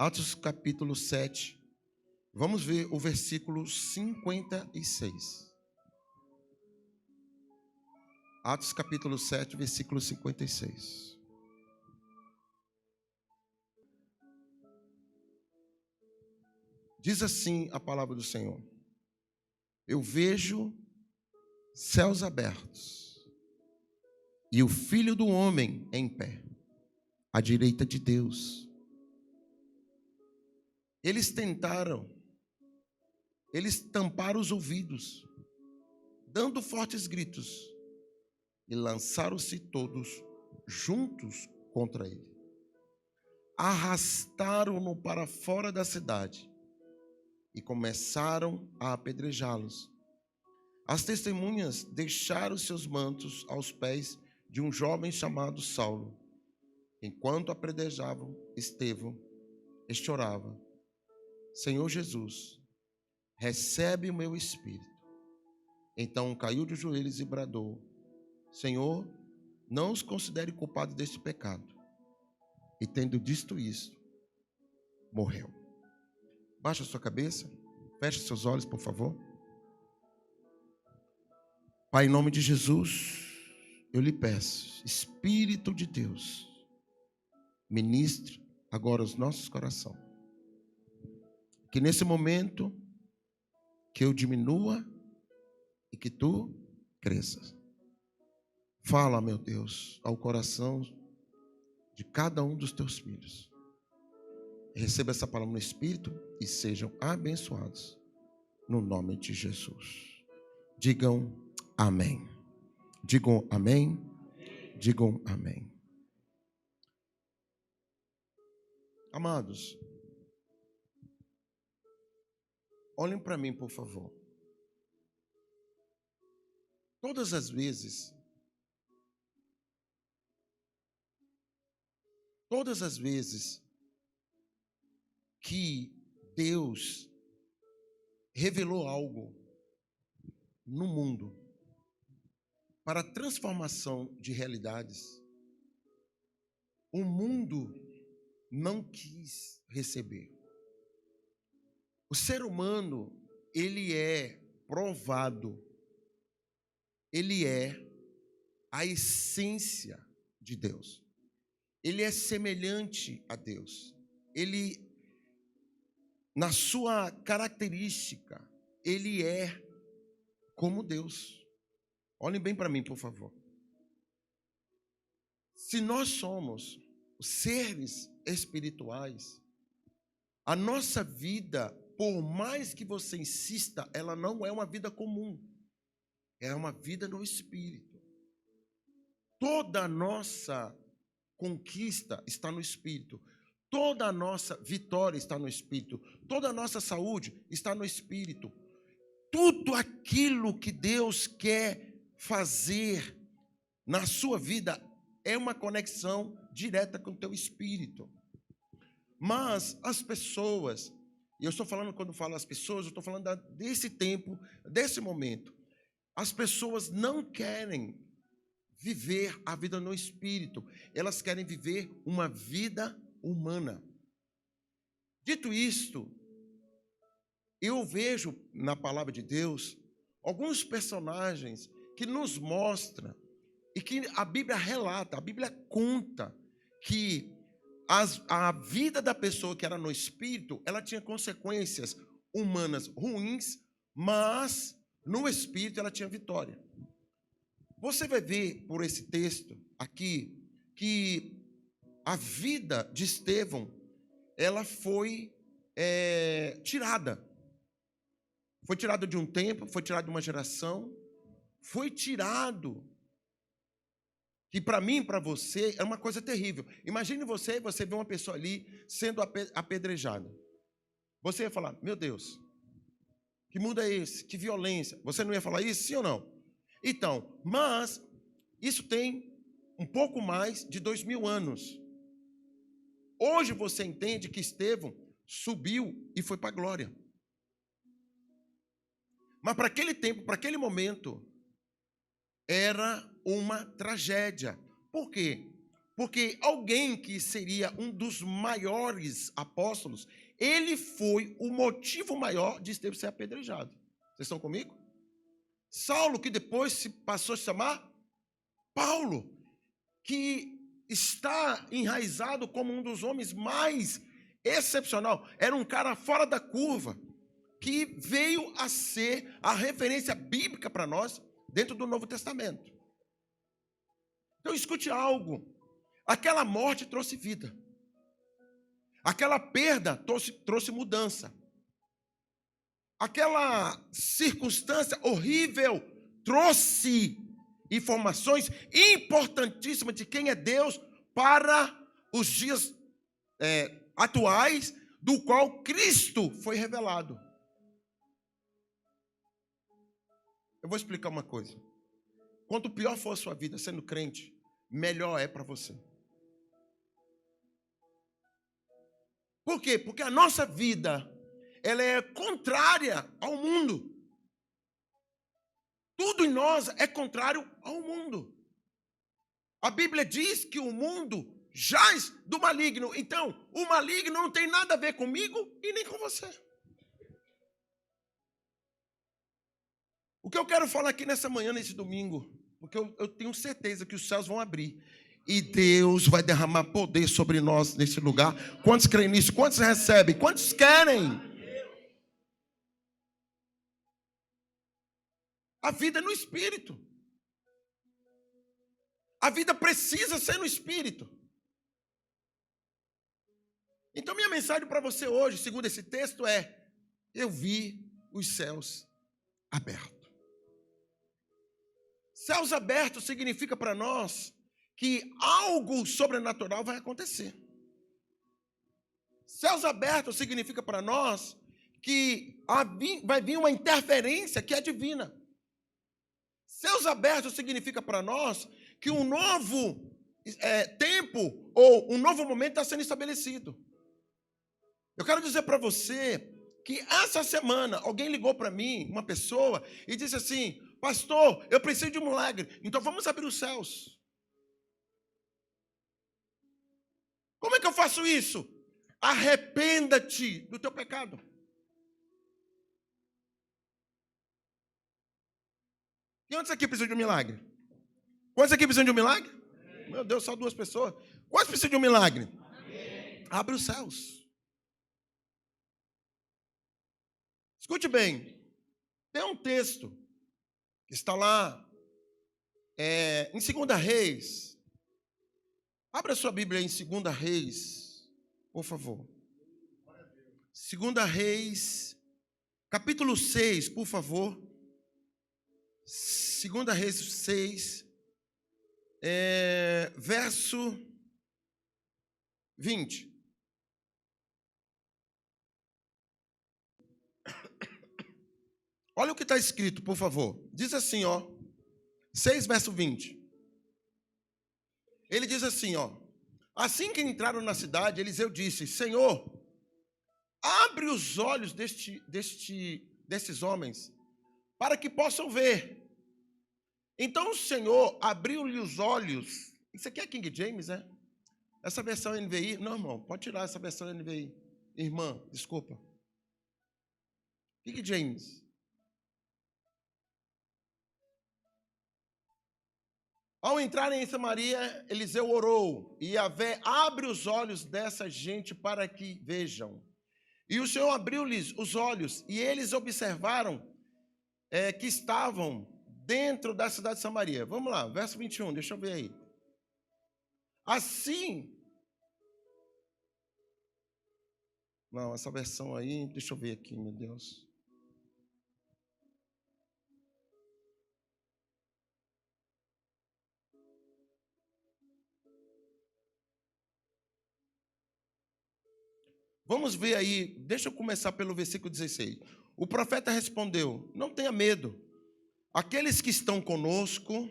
Atos capítulo 7. Vamos ver o versículo 56. Atos capítulo 7, versículo 56. Diz assim a palavra do Senhor: eu vejo céus abertos e o Filho do Homem em pé, à direita de Deus. Eles tamparam os ouvidos, dando fortes gritos, e lançaram-se todos juntos contra ele. Arrastaram-no para fora da cidade e começaram a apedrejá-los. As testemunhas deixaram seus mantos aos pés de um jovem chamado Saulo. Enquanto apedrejavam Estevão, este orava: Senhor Jesus, recebe o meu espírito. Então caiu de joelhos e bradou: Senhor, não os considere culpados deste pecado. E tendo dito isto, morreu. Baixa a sua cabeça, feche seus olhos, por favor. Pai, em nome de Jesus, eu lhe peço, Espírito de Deus, ministre agora os nossos corações. Que nesse momento, que eu diminua e que tu cresças. Fala, meu Deus, ao coração de cada um dos teus filhos. Receba essa palavra no Espírito e sejam abençoados no nome de Jesus. Digam amém. Digam amém. Digam amém. Amados, olhem para mim, por favor. Todas as vezes que Deus revelou algo no mundo para a transformação de realidades, o mundo não quis receber. O ser humano, ele é provado, ele é a essência de Deus. Ele é semelhante a Deus. Ele, na sua característica, ele é como Deus. Olhem bem para mim, por favor. Se nós somos seres espirituais, a nossa vida, por mais que você insista, ela não é uma vida comum. É uma vida no Espírito. Toda a nossa conquista está no Espírito. Toda a nossa vitória está no Espírito. Toda a nossa saúde está no Espírito. Tudo aquilo que Deus quer fazer na sua vida é uma conexão direta com o teu Espírito. Mas as pessoas, e eu estou falando, quando falo as pessoas, eu estou falando desse tempo, desse momento. As pessoas não querem viver a vida no Espírito. Elas querem viver uma vida humana. Dito isto, eu vejo na palavra de Deus alguns personagens que nos mostram e que a Bíblia relata, a Bíblia conta que a vida da pessoa que era no Espírito, ela tinha consequências humanas ruins, mas no Espírito ela tinha vitória. Você vai ver por esse texto aqui que a vida de Estevão, ela foi tirada. Foi tirada de um tempo, foi tirada de uma geração, foi tirado. Que para mim, para você, é uma coisa terrível. Imagine você vê uma pessoa ali sendo apedrejada. Você ia falar: meu Deus, que mundo é esse? Que violência. Você não ia falar isso, sim ou não? Então, mas isso tem um pouco mais de 2000 anos. Hoje você entende que Estevão subiu e foi para a glória. Mas para aquele tempo, para aquele momento, era uma tragédia. Por quê? Porque alguém que seria um dos maiores apóstolos, ele foi o motivo maior de Estevão ser apedrejado. Vocês estão comigo? Saulo, que depois se passou a chamar Paulo, que está enraizado como um dos homens mais excepcional. Era um cara fora da curva, que veio a ser a referência bíblica para nós dentro do Novo Testamento. Então escute algo. Aquela morte trouxe vida. Aquela perda trouxe mudança. Aquela circunstância horrível trouxe informações importantíssimas de quem é Deus para os dias atuais, do qual Cristo foi revelado. Eu vou explicar uma coisa. Quanto pior for a sua vida sendo crente, melhor é para você. Por quê? Porque a nossa vida, ela é contrária ao mundo. Tudo em nós é contrário ao mundo. A Bíblia diz que o mundo jaz do maligno. Então, o maligno não tem nada a ver comigo e nem com você. O que eu quero falar aqui nessa manhã, nesse domingo, porque eu tenho certeza que os céus vão abrir e Deus vai derramar poder sobre nós nesse lugar. Quantos creem nisso? Quantos recebem? Quantos querem? A vida é no Espírito. A vida precisa ser no Espírito. Então, minha mensagem para você hoje, segundo esse texto, é: eu vi os céus abertos. Céus abertos significa para nós que algo sobrenatural vai acontecer. Céus abertos significa para nós que vai vir uma interferência que é divina. Céus abertos significa para nós que um novo tempo ou um novo momento está sendo estabelecido. Eu quero dizer para você que essa semana alguém ligou para mim, uma pessoa, e disse assim: pastor, eu preciso de um milagre, então vamos abrir os céus. Como é que eu faço isso? Arrependa-te do teu pecado. Quantos aqui precisam de um milagre? Quantos aqui precisam de um milagre? Amém. Meu Deus, só 2 pessoas. Quantos precisam de um milagre? Amém. Abre os céus. Escute bem. Tem um texto que está lá em 2 Reis. Abra sua Bíblia em 2 Reis, por favor. 2 Reis, capítulo 6, por favor. 2 Reis 6, verso 20. Olha o que está escrito, por favor. Diz assim, 6, verso 20. Ele diz assim, assim que entraram na cidade, Eliseu disse: Senhor, abre os olhos desses homens, para que possam ver. Então o Senhor abriu-lhe os olhos. Isso aqui é King James, né? Essa versão NVI, não, irmão, pode tirar essa versão NVI. Irmã, desculpa. King James. Ao entrarem em Samaria, Eliseu orou: e Yahvé, abre os olhos dessa gente para que vejam. E o Senhor abriu-lhes os olhos, e eles observaram que estavam dentro da cidade de Samaria. Vamos lá, verso 21, deixa eu ver aí. Assim... Não, essa versão aí, deixa eu ver aqui, meu Deus. Vamos ver aí, deixa eu começar pelo versículo 16. O profeta respondeu: não tenha medo, aqueles que estão conosco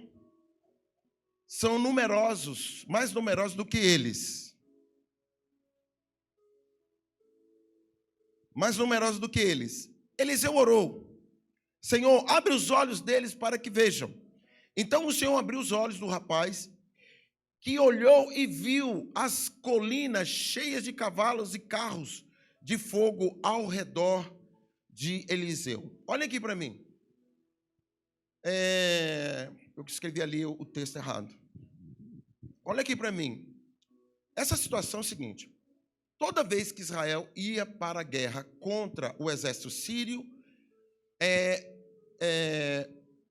são numerosos, mais numerosos do que eles. Mais numerosos do que eles. Eliseu orou: Senhor, abre os olhos deles para que vejam. Então o Senhor abriu os olhos do rapaz, que olhou e viu as colinas cheias de cavalos e carros de fogo ao redor de Eliseu. Olha aqui para mim. Eu escrevi ali o texto errado. Olha aqui para mim. Essa situação é o seguinte. Toda vez que Israel ia para a guerra contra o exército sírio,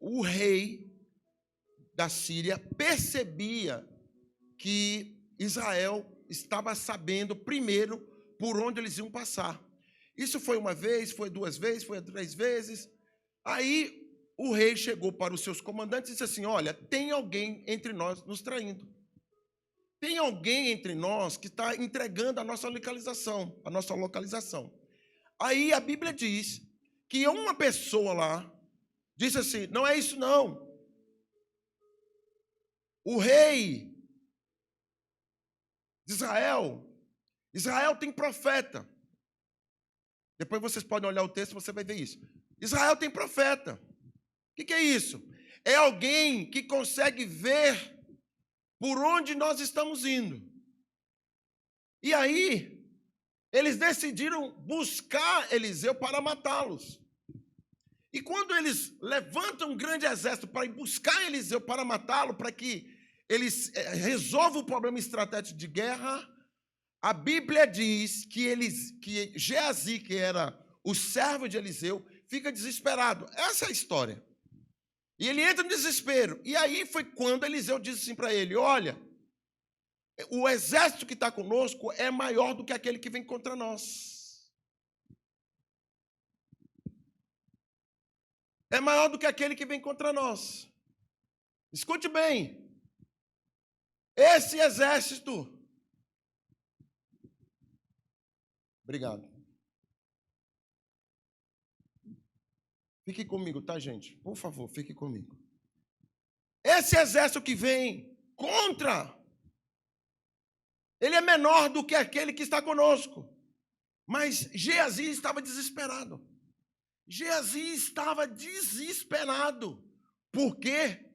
o rei da Síria percebia que Israel estava sabendo primeiro por onde eles iam passar. Isso foi uma vez, foi duas vezes, foi 3 vezes. Aí o rei chegou para os seus comandantes e disse assim: olha, tem alguém entre nós nos traindo. Tem alguém entre nós que está entregando a nossa localização. Aí a Bíblia diz que uma pessoa lá disse assim: não é isso não. O rei de Israel tem profeta. Depois vocês podem olhar o texto, você vai ver isso. Israel tem profeta. O que é isso? É alguém que consegue ver por onde nós estamos indo. E aí, eles decidiram buscar Eliseu para matá-los. E quando eles levantam um grande exército para ir buscar Eliseu para matá-lo, para que eles resolvam o problema estratégico de guerra, a Bíblia diz que Geazi, que era o servo de Eliseu, fica desesperado. Essa é a história. E ele entra no desespero. E aí foi quando Eliseu disse assim para ele: olha, o exército que está conosco é maior do que aquele que vem contra nós. É maior do que aquele que vem contra nós. Escute bem. Esse exército... Obrigado. Fique comigo, tá, gente? Por favor, fique comigo. Esse exército que vem contra, ele é menor do que aquele que está conosco. Mas Geazi estava desesperado. Geazi estava desesperado. Por quê?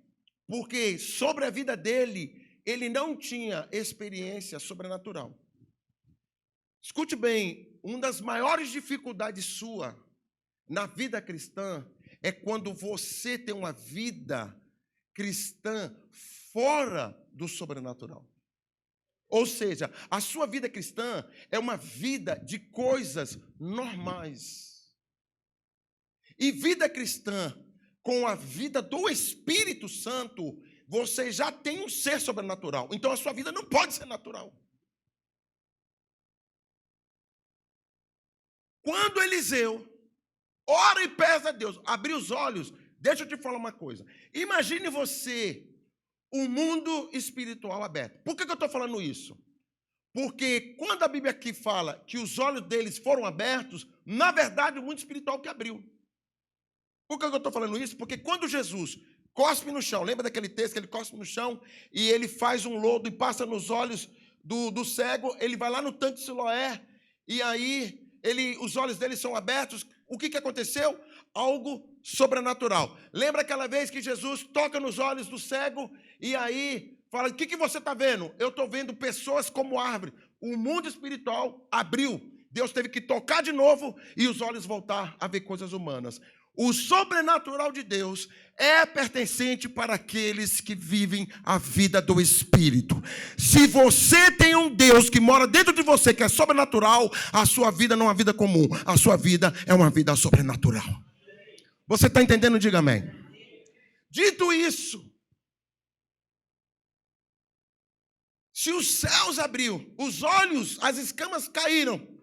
Porque sobre a vida dele, ele não tinha experiência sobrenatural. Escute bem, uma das maiores dificuldades sua na vida cristã é quando você tem uma vida cristã fora do sobrenatural. Ou seja, a sua vida cristã é uma vida de coisas normais. E vida cristã com a vida do Espírito Santo, você já tem um ser sobrenatural. Então a sua vida não pode ser natural. Quando Eliseu ora e pesa a Deus, abrir os olhos, deixa eu te falar uma coisa. Imagine você, um mundo espiritual aberto. Por que eu estou falando isso? Porque quando a Bíblia aqui fala que os olhos deles foram abertos, na verdade o mundo espiritual que abriu. Por que eu estou falando isso? Porque quando Jesus cospe no chão, lembra daquele texto que ele cospe no chão e ele faz um lodo e passa nos olhos do cego, ele vai lá no tanque de Siloé e aí os olhos dele são abertos. O que aconteceu? Algo sobrenatural. Lembra aquela vez que Jesus toca nos olhos do cego e aí fala: o que você está vendo? Eu estou vendo pessoas como árvore. O mundo espiritual abriu. Deus teve que tocar de novo e os olhos voltar a ver coisas humanas. O sobrenatural de Deus é pertencente para aqueles que vivem a vida do Espírito. Se você tem um Deus que mora dentro de você, que é sobrenatural, a sua vida não é uma vida comum. A sua vida é uma vida sobrenatural. Você está entendendo? Diga amém. Dito isso, se os céus abriu, os olhos, as escamas caíram,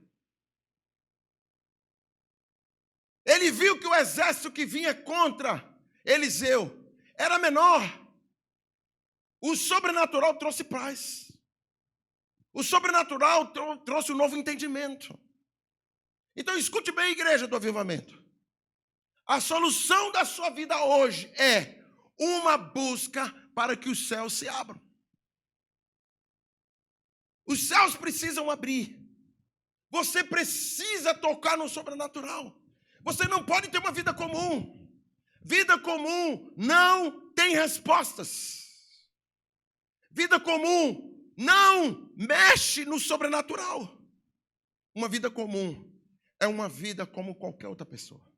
ele viu que o exército que vinha contra Eliseu era menor. O sobrenatural trouxe paz. O sobrenatural trouxe um novo entendimento. Então escute bem, igreja do avivamento. A solução da sua vida hoje é uma busca para que os céus se abram. Os céus precisam abrir. Você precisa tocar no sobrenatural. Você não pode ter uma vida comum. Vida comum não tem respostas. Vida comum não mexe no sobrenatural. Uma vida comum é uma vida como qualquer outra pessoa.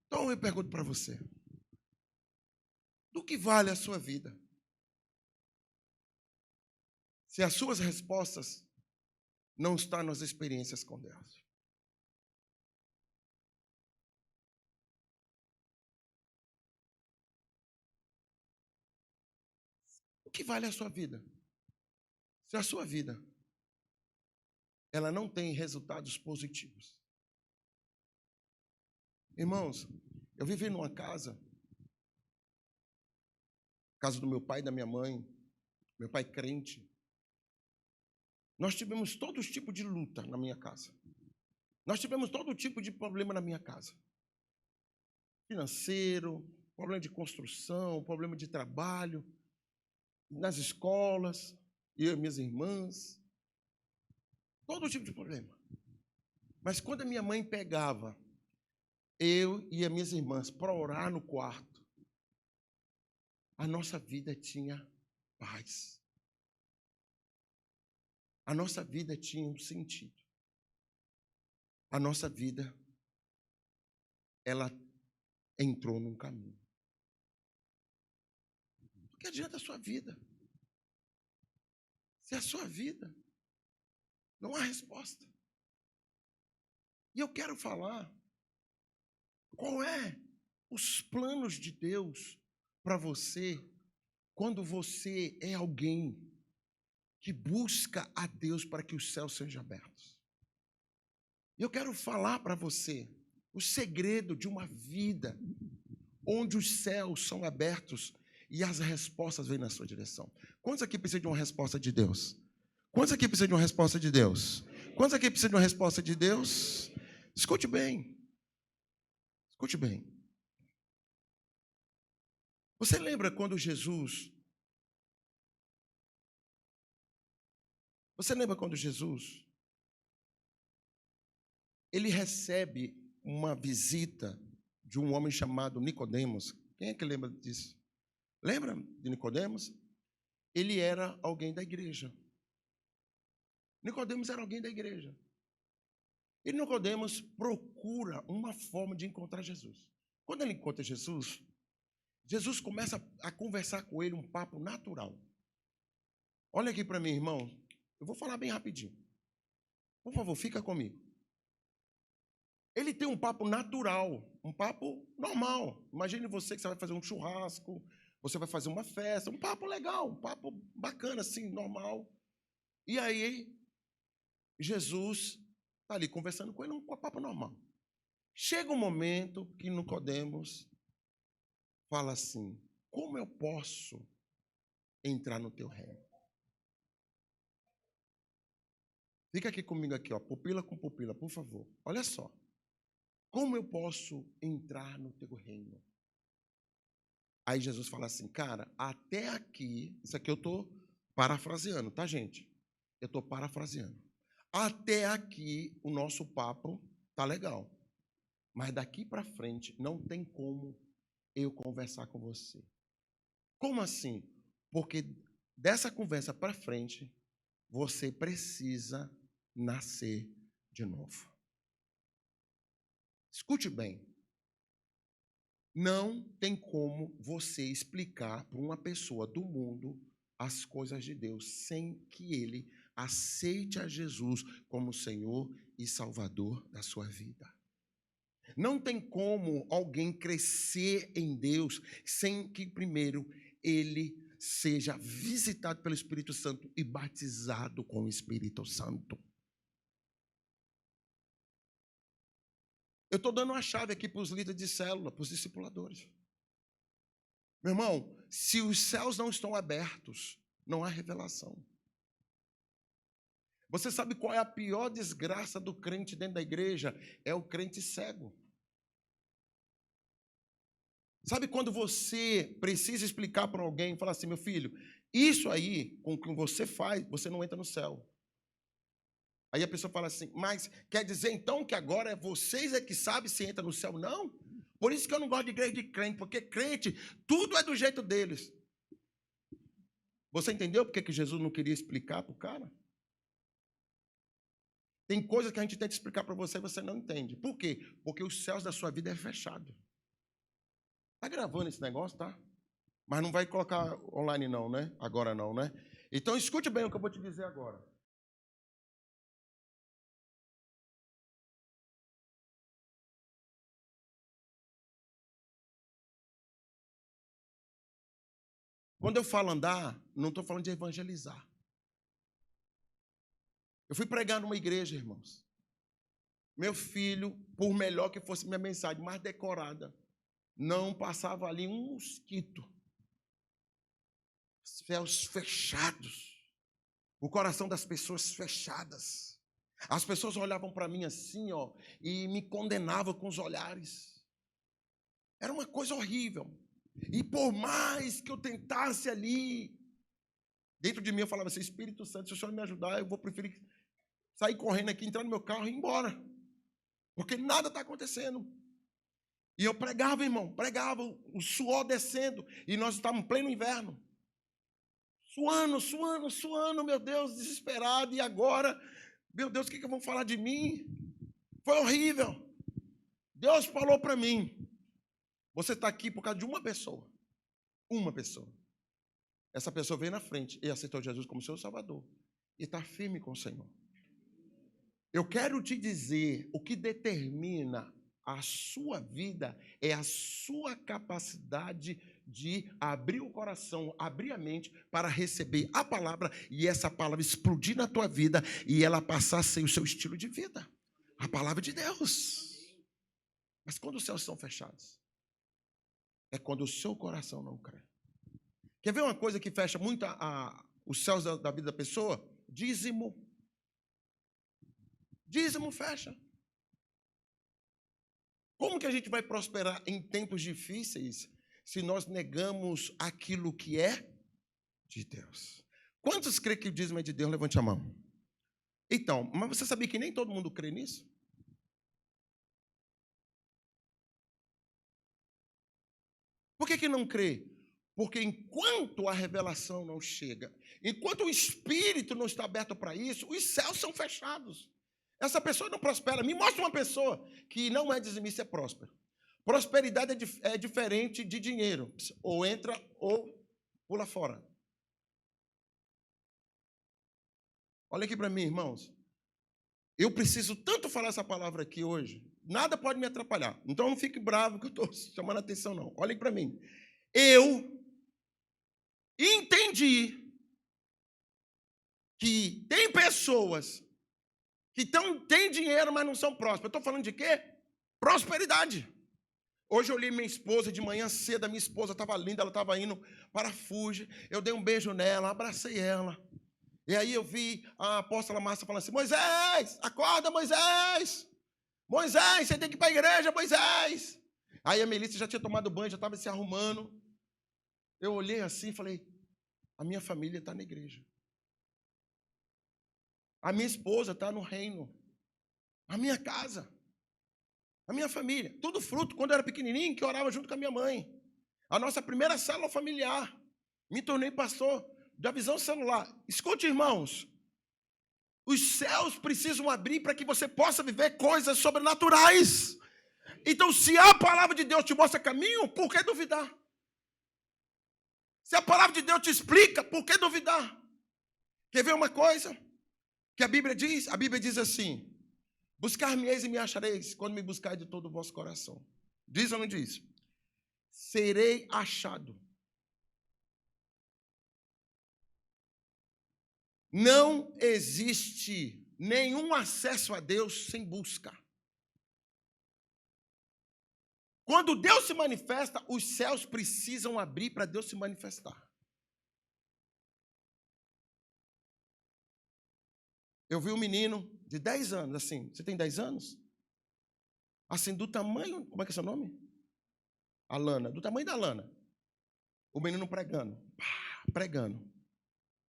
Então eu pergunto para você: do que vale a sua vida? Se as suas respostas não estão nas experiências com Deus. O que vale a sua vida? Se a sua vida ela não tem resultados positivos. Irmãos, eu vivi numa casa do meu pai e da minha mãe, meu pai crente. Nós tivemos todo tipo de luta na minha casa. Nós tivemos todo tipo de problema na minha casa. Financeiro, problema de construção, problema de trabalho, nas escolas, eu e minhas irmãs. Todo tipo de problema. Mas quando a minha mãe pegava eu e as minhas irmãs para orar no quarto, a nossa vida tinha paz. A nossa vida tinha um sentido. A nossa vida, ela entrou num caminho. O que adianta a sua vida? Se a sua vida não há resposta. E eu quero falar qual é os planos de Deus para você quando você é alguém que busca a Deus para que os céus sejam abertos. Eu quero falar para você o segredo de uma vida onde os céus são abertos e as respostas vêm na sua direção. Quantos aqui precisam de uma resposta de Deus? Quantos aqui precisam de uma resposta de Deus? Quantos aqui precisam de uma resposta de Deus? Escute bem. Escute bem. Você lembra quando Jesus... ele recebe uma visita de um homem chamado Nicodemos. Quem é que lembra disso? Lembra de Nicodemos? Ele era alguém da igreja. Nicodemos era alguém da igreja. E Nicodemos procura uma forma de encontrar Jesus. Quando ele encontra Jesus, Jesus começa a conversar com ele um papo natural. Olha aqui para mim, irmão. Eu vou falar bem rapidinho. Por favor, fica comigo. Ele tem um papo natural, um papo normal. Imagine você que você vai fazer um churrasco, você vai fazer uma festa, um papo legal, um papo bacana, assim, normal. E aí, Jesus está ali conversando com ele, um papo normal. Chega um momento que Nicodemos fala assim: como eu posso entrar no teu reino? Fica aqui comigo, aqui, ó, pupila com pupila, por favor. Olha só. Como eu posso entrar no teu reino? Aí Jesus fala assim, cara, até aqui, isso aqui eu estou parafraseando, tá, gente? Eu estou parafraseando. Até aqui o nosso papo tá legal. Mas daqui para frente não tem como eu conversar com você. Como assim? Porque dessa conversa para frente, você precisa nascer de novo. Escute bem. Não tem como você explicar para uma pessoa do mundo as coisas de Deus sem que ele aceite a Jesus como Senhor e Salvador da sua vida. Não tem como alguém crescer em Deus sem que primeiro ele seja visitado pelo Espírito Santo e batizado com o Espírito Santo. Eu estou dando uma chave aqui para os líderes de célula, para os discipuladores. Meu irmão, se os céus não estão abertos, não há revelação. Você sabe qual é a pior desgraça do crente dentro da igreja? É o crente cego. Sabe quando você precisa explicar para alguém, falar assim, meu filho, isso aí, com o que você faz, você não entra no céu. Aí a pessoa fala assim, mas quer dizer então que agora vocês é que sabem se entra no céu? Não. Por isso que eu não gosto de igreja de crente, porque crente, tudo é do jeito deles. Você entendeu por que Jesus não queria explicar para o cara? Tem coisas que a gente tenta explicar para você e você não entende. Por quê? Porque os céus da sua vida é fechado. Está gravando esse negócio, tá? Mas não vai colocar online não, né? Agora não, né? Então escute bem o que eu vou te dizer agora. Quando eu falo andar, não estou falando de evangelizar. Eu fui pregar numa igreja, irmãos. Meu filho, por melhor que fosse minha mensagem, mais decorada, não passava ali um mosquito. Céus fechados. O coração das pessoas fechadas. As pessoas olhavam para mim assim, ó, e me condenavam com os olhares. Era uma coisa horrível. E por mais que eu tentasse ali, dentro de mim eu falava assim, Espírito Santo, se o Senhor me ajudar, eu vou preferir sair correndo aqui, entrar no meu carro e ir embora. Porque nada está acontecendo. E eu pregava, irmão, pregava, o suor descendo. E nós estávamos em pleno inverno. Suando, meu Deus, desesperado. E agora, meu Deus, o que vão falar de mim? Foi horrível. Deus falou para mim, você está aqui por causa de uma pessoa. Uma pessoa. Essa pessoa veio na frente e aceitou Jesus como seu Salvador. E está firme com o Senhor. Eu quero te dizer, o que determina a sua vida é a sua capacidade de abrir o coração, abrir a mente para receber a palavra e essa palavra explodir na tua vida e ela passar a ser o seu estilo de vida. A palavra de Deus. Mas quando os céus são fechados, é quando o seu coração não crê. Quer ver uma coisa que fecha muito os céus da vida da pessoa? Dízimo. Dízimo fecha. Como que a gente vai prosperar em tempos difíceis se nós negamos aquilo que é de Deus? Quantos creem que o dízimo é de Deus? Levante a mão. Então, mas você sabia que nem todo mundo crê nisso? Por que não crê? Porque enquanto a revelação não chega, enquanto o Espírito não está aberto para isso, os céus são fechados. Essa pessoa não prospera. Me mostra uma pessoa que não é dizimista e é próspera. Prosperidade é diferente de dinheiro. Ou entra ou pula fora. Olha aqui para mim, irmãos. Eu preciso tanto falar essa palavra aqui hoje. Nada pode me atrapalhar. Então não fique bravo que eu estou chamando a atenção, não. Olhem para mim. Eu entendi que tem pessoas que têm dinheiro, mas não são prósperos. Eu estou falando de quê? Prosperidade. Hoje eu li minha esposa de manhã cedo, a minha esposa estava linda, ela estava indo para Fuji. Eu dei um beijo nela, abracei ela. E aí eu vi a apóstola Márcia falando assim, Moisés, acorda, Moisés! Moisés, você tem que ir para a igreja, Moisés! Aí a Melissa já tinha tomado banho, já estava se arrumando. Eu olhei assim e falei, a minha família está na igreja. A minha esposa está no reino. A minha casa. A minha família. Tudo fruto, quando eu era pequenininho, que eu orava junto com a minha mãe. A nossa primeira célula familiar. Me tornei pastor da visão celular. Escute, irmãos. Os céus precisam abrir para que você possa viver coisas sobrenaturais. Então, se a palavra de Deus te mostra caminho, por que duvidar? Se a palavra de Deus te explica, por que duvidar? Quer ver uma coisa? Que a Bíblia diz? A Bíblia diz assim, buscar-me-eis e me achareis, quando me buscar de todo o vosso coração. Diz ou não diz? Serei achado. Não existe nenhum acesso a Deus sem busca. Quando Deus se manifesta, os céus precisam abrir para Deus se manifestar. Eu vi um menino de 10 anos, assim, você tem 10 anos? Assim, do tamanho, como é que é seu nome? A Lana, do tamanho da Lana. O menino pregando, pregando.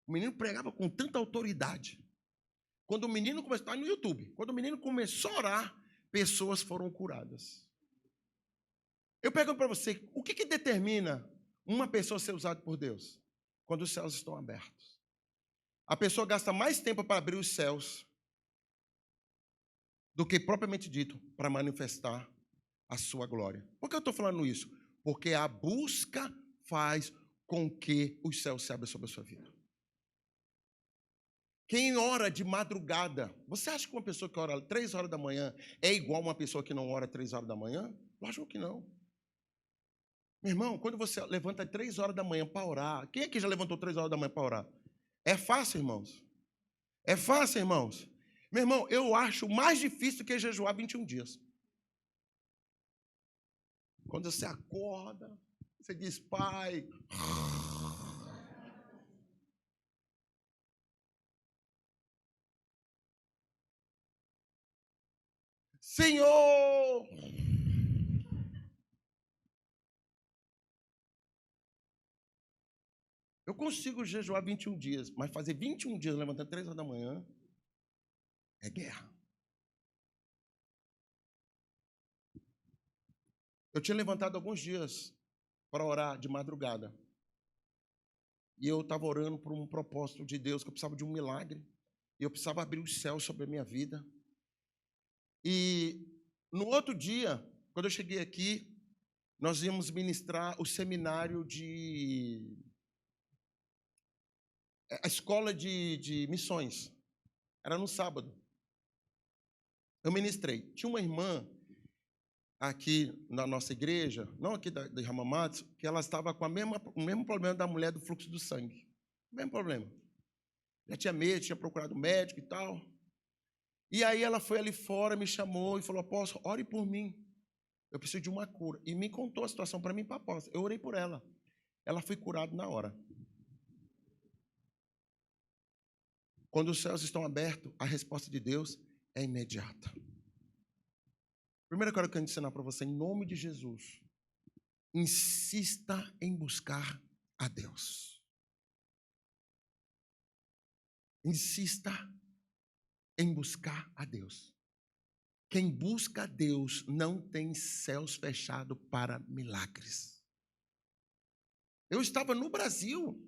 O menino pregava com tanta autoridade. Quando o menino começou, está no YouTube, quando o menino começou a orar, pessoas foram curadas. Eu pergunto para você, o que determina uma pessoa ser usada por Deus? quando os céus estão abertos. A pessoa gasta mais tempo para abrir os céus do que, propriamente dito, para manifestar a sua glória. Por que eu estou falando isso? Porque a busca faz com que os céus se abram sobre a sua vida. Quem ora de madrugada, você acha que uma pessoa que ora 3 horas da manhã é igual a uma pessoa que não ora 3 horas da manhã? Lógico que não. Meu irmão, quando você levanta 3 horas da manhã para orar, quem aqui já levantou 3 horas da manhã para orar? É fácil, irmãos? É fácil, irmãos? Meu irmão, eu acho mais difícil que jejuar 21 dias. Quando você acorda, você diz, Pai... Senhor! Eu consigo jejuar 21 dias, mas fazer 21 dias levantando 3 horas da manhã é guerra. Eu tinha levantado alguns dias para orar de madrugada. E eu estava orando por um propósito de Deus, que eu precisava de um milagre. E eu precisava abrir os céus sobre a minha vida. E no outro dia, quando eu cheguei aqui, nós íamos ministrar o seminário a escola de missões. Era no sábado. Eu ministrei. Tinha uma irmã aqui na nossa igreja, não aqui de Ramamatos, que ela estava com o mesmo problema da mulher do fluxo do sangue. O mesmo problema. Já tinha medo, tinha procurado médico e tal. E aí ela foi ali fora, me chamou e falou, apóstolo, ore por mim. Eu preciso de uma cura. E me contou a situação para mim, para a apóstolo. Eu orei por ela. Ela foi curada na hora. Quando os céus estão abertos, a resposta de Deus é imediata. Primeira coisa que eu quero ensinar para você, em nome de Jesus, insista em buscar a Deus. Insista em buscar a Deus. Quem busca a Deus não tem céus fechados para milagres. Eu estava no Brasil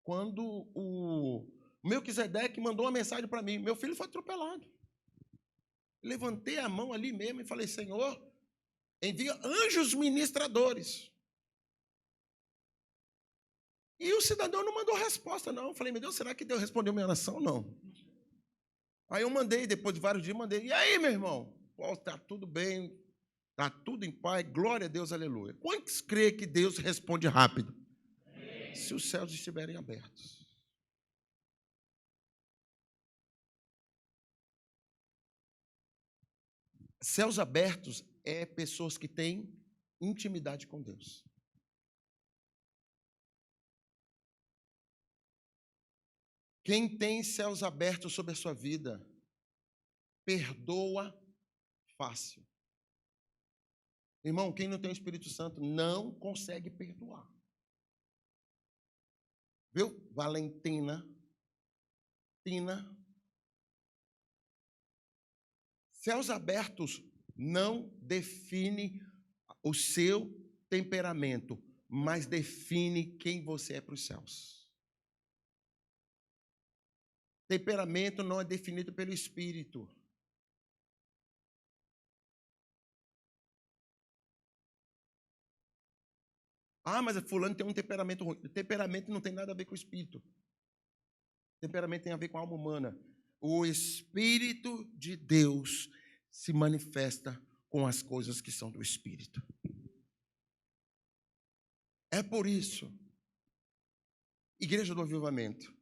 quando o Melquisedeque mandou uma mensagem para mim. Meu filho foi atropelado. Levantei a mão ali mesmo e falei, Senhor, envia anjos ministradores. E o cidadão não mandou resposta, não. Eu falei, meu Deus, será que Deus respondeu minha oração? Não. Aí eu mandei, depois de vários dias, mandei. E aí, meu irmão? Está tudo bem, está tudo em paz, glória a Deus, aleluia. Quantos creem que Deus responde rápido? Amém. Se os céus estiverem abertos. Céus abertos é pessoas que têm intimidade com Deus. Quem tem céus abertos sobre a sua vida, perdoa fácil. Irmão, quem não tem o Espírito Santo não consegue perdoar. Viu? Valentina, Tina. Céus abertos não define o seu temperamento, mas define quem você é para os céus. Temperamento não é definido pelo Espírito. Ah, mas fulano tem um temperamento ruim. Temperamento não tem nada a ver com o Espírito. Temperamento tem a ver com a alma humana. O Espírito de Deus se manifesta com as coisas que são do Espírito. É por isso, Igreja do Avivamento,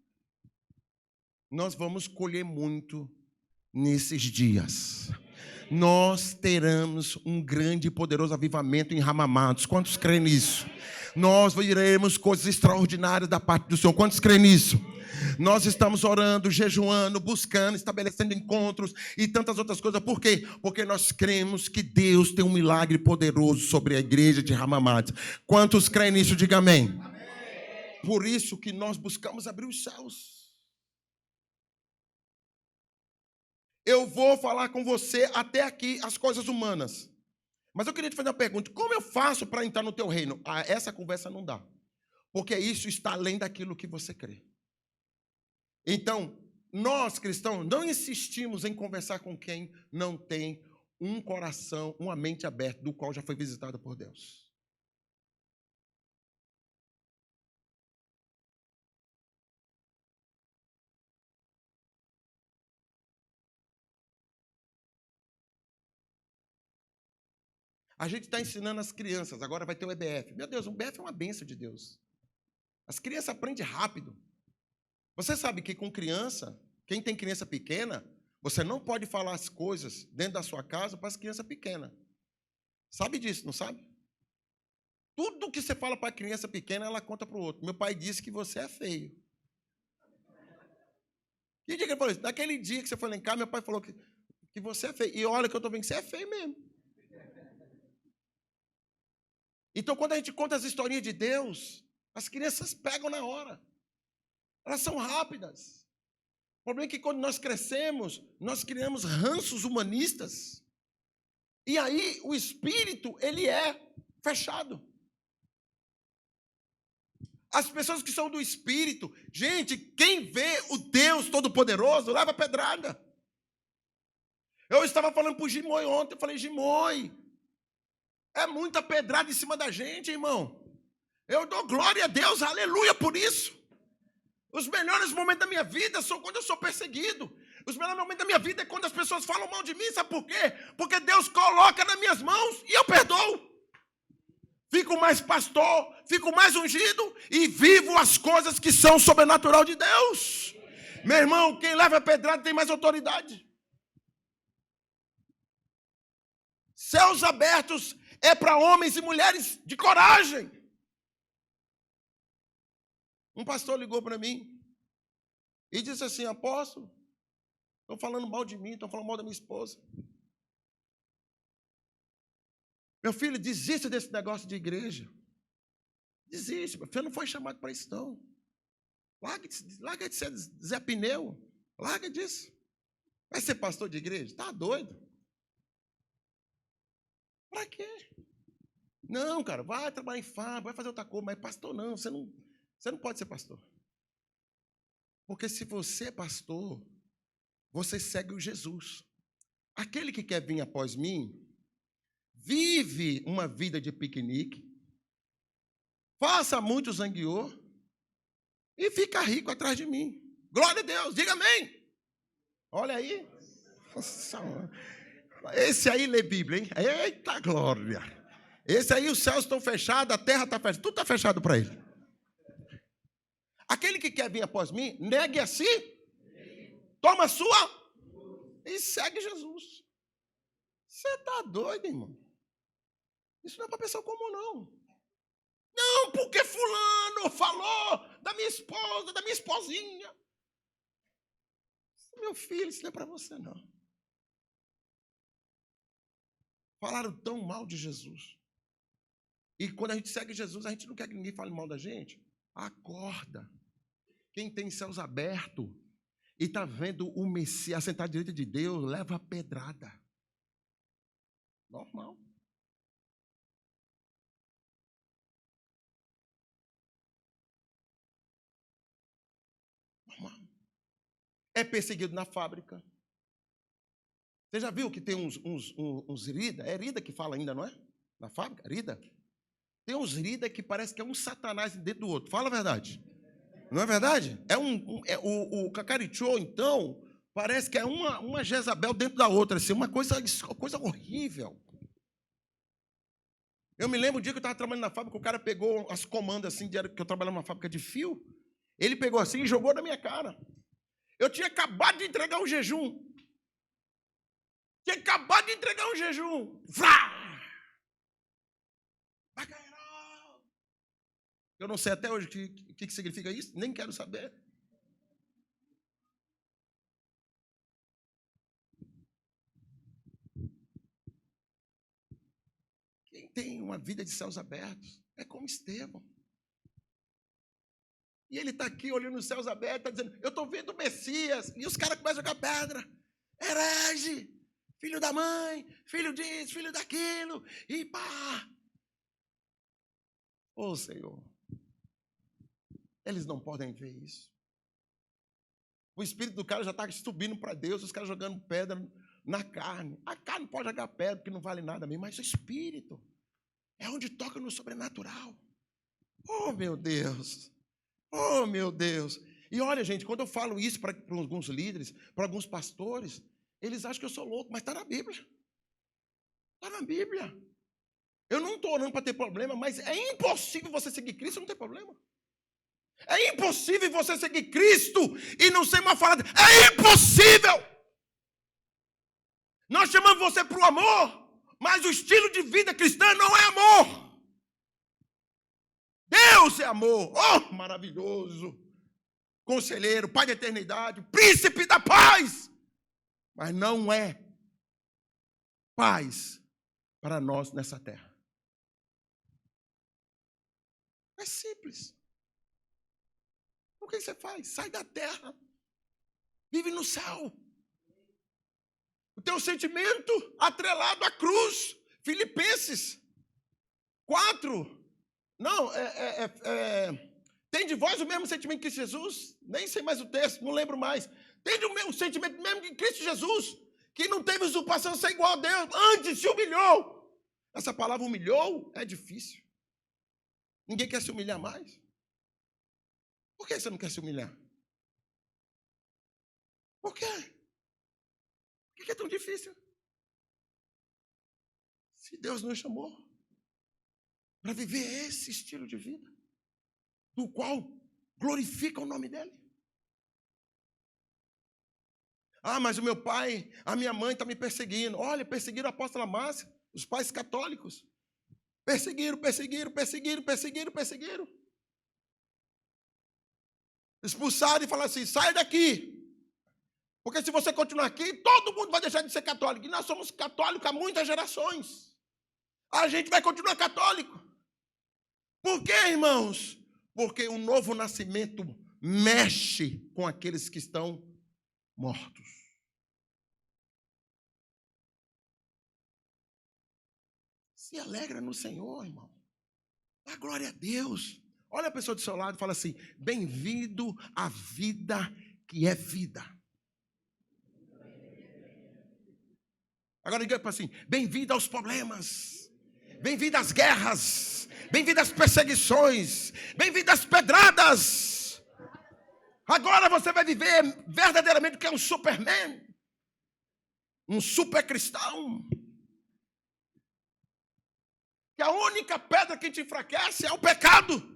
nós vamos colher muito nesses dias. Nós teremos um grande e poderoso avivamento em Ramamatos. Quantos creem nisso? Nós veremos coisas extraordinárias da parte do Senhor. Quantos creem nisso? Nós estamos orando, jejuando, buscando, estabelecendo encontros e tantas outras coisas. Por quê? Porque nós cremos que Deus tem um milagre poderoso sobre a igreja de Ramamatos. Quantos creem nisso? Diga amém. Amém. Por isso que nós buscamos abrir os céus. Eu vou falar com você até aqui as coisas humanas. Mas eu queria te fazer uma pergunta. Como eu faço para entrar no teu reino? Ah, essa conversa não dá. Porque isso está além daquilo que você crê. Então, nós cristãos não insistimos em conversar com quem não tem um coração, uma mente aberta, do qual já foi visitada por Deus. A gente está ensinando as crianças, agora vai ter o EBF. Meu Deus, o EBF é uma bênção de Deus. As crianças aprendem rápido. Você sabe que com criança, quem tem criança pequena, você não pode falar as coisas dentro da sua casa para as crianças pequenas. Sabe disso, não sabe? Tudo que você fala para a criança pequena, ela conta para o outro. Meu pai disse que você é feio. Que dia que ele falou isso? Naquele dia que você foi lá em casa, meu pai falou que você é feio. E olha que eu estou vendo que você é feio mesmo. Então, quando a gente conta as historinhas de Deus, as crianças pegam na hora. Elas são rápidas. O problema é que quando nós crescemos, nós criamos ranços humanistas. E aí o espírito, ele é fechado. As pessoas que são do espírito, gente, quem vê o Deus Todo-Poderoso, leva pedrada. Eu estava falando para o Gimoi ontem, eu falei, Gimoi, é muita pedrada em cima da gente, irmão. Eu dou glória a Deus, aleluia por isso. Os melhores momentos da minha vida são quando eu sou perseguido. Os melhores momentos da minha vida é quando as pessoas falam mal de mim, sabe por quê? Porque Deus coloca nas minhas mãos e eu perdoo. Fico mais pastor, fico mais ungido e vivo as coisas que são sobrenatural de Deus. Meu irmão, quem leva a pedrada tem mais autoridade. Céus abertos é para homens e mulheres de coragem. Um pastor ligou para mim e disse assim, apóstolo, estão falando mal de mim, estão falando mal da minha esposa. Meu filho, desista desse negócio de igreja. Desiste, meu filho não foi chamado para isso não. Larga de ser Zé Pneu, larga disso. Vai ser pastor de igreja? Está doido? Para quê? Não, cara, vai trabalhar em fábrica, vai fazer outra coisa, mas pastor não, você não pode ser pastor. Porque se você é pastor, você segue o Jesus. Aquele que quer vir após mim, vive uma vida de piquenique, faça muito zangueô e fica rico atrás de mim. Glória a Deus, diga amém. Olha aí. Nossa, esse aí lê Bíblia, hein? Eita glória. Esse aí os céus estão fechados, a terra está fechada, tudo está fechado para ele. Aquele que quer vir após mim, negue a si, toma a sua e segue Jesus. Você está doido, irmão? Isso não é para pessoa comum, não. Não, porque fulano falou da minha esposa, da minha esposinha. Meu filho, isso não é para você, não. Falaram tão mal de Jesus. E quando a gente segue Jesus, a gente não quer que ninguém fale mal da gente. Acorda. Quem tem céus abertos e está vendo o Messias sentado à direita de Deus, leva a pedrada. Normal. Normal. É perseguido na fábrica. Você já viu que tem uns Rida? É Rida que fala ainda, não é? Na fábrica? Rida? Tem uns Rida que parece que é um satanás dentro do outro. Fala a verdade. Não é verdade? O Cacarichô, então, parece que é uma Jezabel dentro da outra. Assim, uma coisa horrível. Eu me lembro um dia que eu estava trabalhando na fábrica, o cara pegou as comandas assim, que eu trabalhava numa fábrica de fio. Ele pegou assim e jogou na minha cara. Eu tinha acabado de entregar um jejum. Vrá! Eu não sei até hoje o que significa isso, nem quero saber. Quem tem uma vida de céus abertos é como Estevão. E ele está aqui olhando os céus abertos, está dizendo, eu estou vendo o Messias. E os caras começam a jogar pedra. Herege, filho da mãe, filho disso, filho daquilo. E pá. Ô Senhor. Eles não podem ver isso. O espírito do cara já está subindo para Deus, os caras jogando pedra na carne. A carne pode jogar pedra, porque não vale nada mesmo, mas o espírito é onde toca no sobrenatural. Oh, meu Deus! Oh, meu Deus! E olha, gente, quando eu falo isso para alguns líderes, para alguns pastores, eles acham que eu sou louco, mas está na Bíblia. Está na Bíblia. Eu não estou orando para ter problema, mas é impossível você seguir Cristo e não ter problema. É impossível você seguir Cristo e não ser mal falado. É impossível! Nós chamamos você para o amor, mas o estilo de vida cristã não é amor. Deus é amor. Oh, maravilhoso! Conselheiro, Pai da eternidade, príncipe da paz. Mas não é paz para nós nessa terra. É simples. O que você faz? Sai da terra. Vive no céu. O teu sentimento atrelado à cruz. Filipenses 4. Não, tem de vós o mesmo sentimento que Jesus? Nem sei mais o texto, não lembro mais. Tem o mesmo sentimento mesmo que Cristo Jesus, que não teve usurpação de ser igual a Deus, antes se humilhou. Essa palavra humilhou é difícil. Ninguém quer se humilhar mais. Por que você não quer se humilhar? Por quê? Por que é tão difícil? Se Deus nos chamou para viver esse estilo de vida, do qual glorifica o nome dele. Ah, mas o meu pai, a minha mãe está me perseguindo. Olha, perseguiram a apóstola Márcia, os pais católicos. Perseguiram. Expulsaram e falaram assim, sai daqui. Porque se você continuar aqui, todo mundo vai deixar de ser católico. E nós somos católicos há muitas gerações. A gente vai continuar católico. Por quê, irmãos? Porque o novo nascimento mexe com aqueles que estão mortos. Se alegra no Senhor, irmão. Dá glória a Deus. Olha a pessoa do seu lado e fala assim, bem-vindo à vida que é vida. Agora diga para assim, bem-vindo aos problemas. Bem-vindo às guerras. Bem-vindo às perseguições. Bem-vindo às pedradas. Agora você vai viver verdadeiramente o que é um Superman. Um super cristão. Que a única pedra que te enfraquece é o pecado.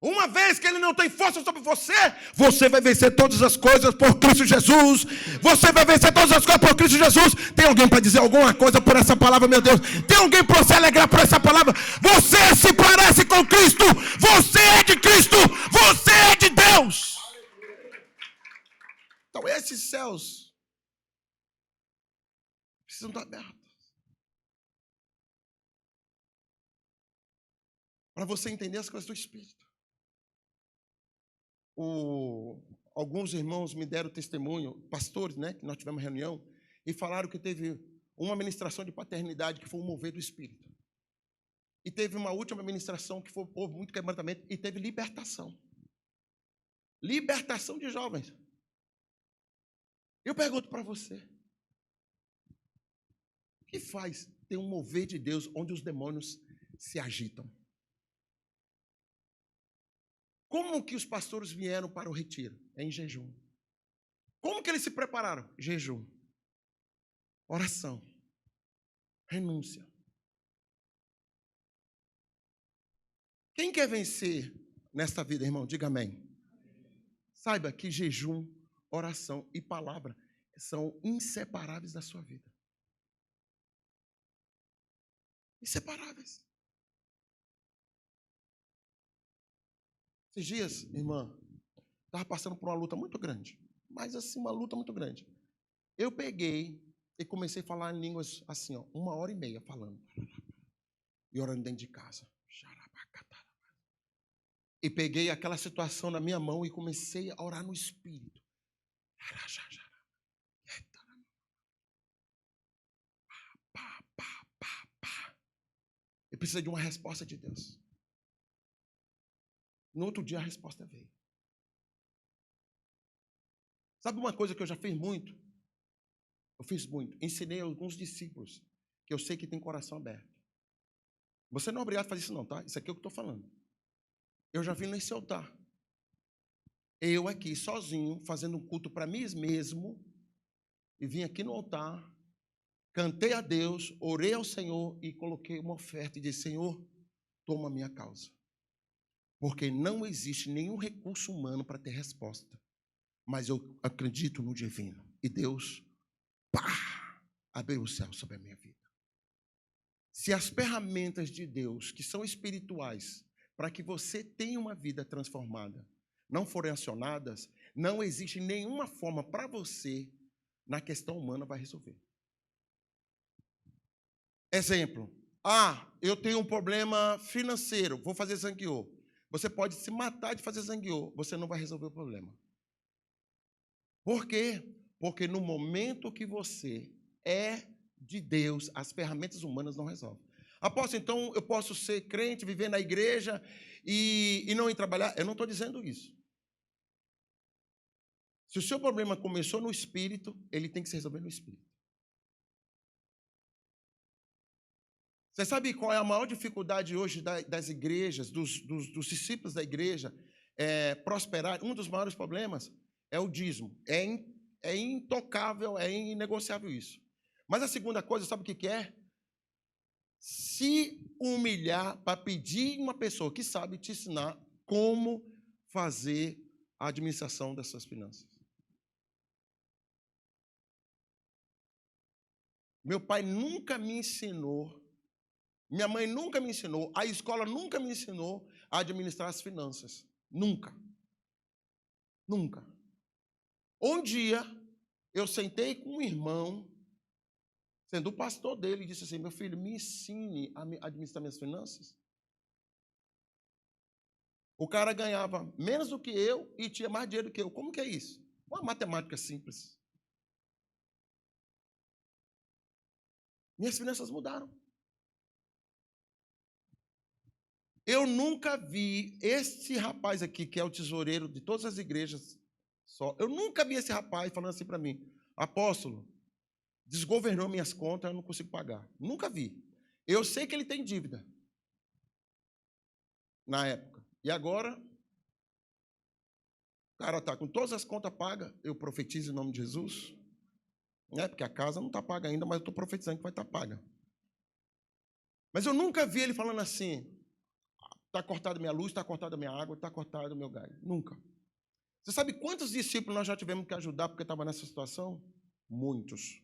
Uma vez que ele não tem força sobre você, você vai vencer todas as coisas por Cristo Jesus. Você vai vencer todas as coisas por Cristo Jesus. Tem alguém para dizer alguma coisa por essa palavra, meu Deus? Tem alguém para se alegrar por essa palavra? Você se parece com Cristo. Você é de Cristo. Você é de Deus. Então esses céus precisam estar abertos. Para você entender as coisas do Espírito. Alguns irmãos me deram testemunho, pastores, né, que nós tivemos reunião, e falaram que teve uma ministração de paternidade que foi um mover do Espírito. E teve uma última ministração que houve muito quebrantamento e teve libertação. Libertação de jovens. Eu pergunto para você, o que faz ter um mover de Deus onde os demônios se agitam? Como que os pastores vieram para o retiro? Em jejum. Como que eles se prepararam? Jejum. Oração. Renúncia. Quem quer vencer nesta vida, irmão? Diga amém. Saiba que jejum, oração e palavra são inseparáveis da sua vida. Inseparáveis. Esses dias, irmã, estava passando por uma luta muito grande. Mas assim, uma luta muito grande. Eu peguei e comecei a falar em línguas assim, ó, 1h30 falando. E orando dentro de casa. E peguei aquela situação na minha mão e comecei a orar no Espírito. Eu preciso de uma resposta de Deus. No outro dia a resposta veio. Sabe uma coisa que eu já fiz muito? Eu fiz muito. Ensinei a alguns discípulos que eu sei que tem coração aberto. Você não é obrigado a fazer isso não, tá? Isso aqui é o que eu estou falando. Eu já vim nesse altar. Eu aqui, sozinho, fazendo um culto para mim mesmo, e vim aqui no altar, cantei a Deus, orei ao Senhor e coloquei uma oferta e disse, Senhor, toma a minha causa. Porque não existe nenhum recurso humano para ter resposta. Mas eu acredito no divino. E Deus, pá, abriu o céu sobre a minha vida. Se as ferramentas de Deus, que são espirituais, para que você tenha uma vida transformada, não forem acionadas, não existe nenhuma forma para você, na questão humana, vai resolver. Exemplo. Eu tenho um problema financeiro, vou fazer zangueô. Você pode se matar de fazer zangueô, você não vai resolver o problema. Por quê? Porque no momento que você é de Deus, as ferramentas humanas não resolvem. Apóstolo, então eu posso ser crente, viver na igreja e não ir trabalhar? Eu não estou dizendo isso. Se o seu problema começou no espírito, ele tem que se resolver no espírito. Você sabe qual é a maior dificuldade hoje das igrejas, dos discípulos da igreja, prosperar? Um dos maiores problemas é o dízimo. É intocável, é inegociável isso. Mas a segunda coisa, sabe o que é? Se humilhar para pedir uma pessoa que sabe te ensinar como fazer a administração dessas finanças. Meu pai nunca me ensinou, minha mãe nunca me ensinou, a escola nunca me ensinou a administrar as finanças. Nunca. Nunca. Um dia, eu sentei com um irmão, sendo o pastor dele, e disse assim, meu filho, me ensine a administrar minhas finanças. O cara ganhava menos do que eu e tinha mais dinheiro do que eu. Como que é isso? Uma matemática simples. Minhas finanças mudaram. Eu nunca vi esse rapaz aqui, que é o tesoureiro de todas as igrejas, eu nunca vi esse rapaz falando assim para mim, apóstolo, desgovernou minhas contas, eu não consigo pagar. Nunca vi. Eu sei que ele tem dívida na época. E agora, o cara está com todas as contas pagas, eu profetizo em nome de Jesus, né? Porque a casa não está paga ainda, mas eu estou profetizando que vai estar paga. Mas eu nunca vi ele falando assim, está cortada minha luz, está cortada minha água, está cortado meu gás. Nunca. Você sabe quantos discípulos nós já tivemos que ajudar porque estava nessa situação? Muitos.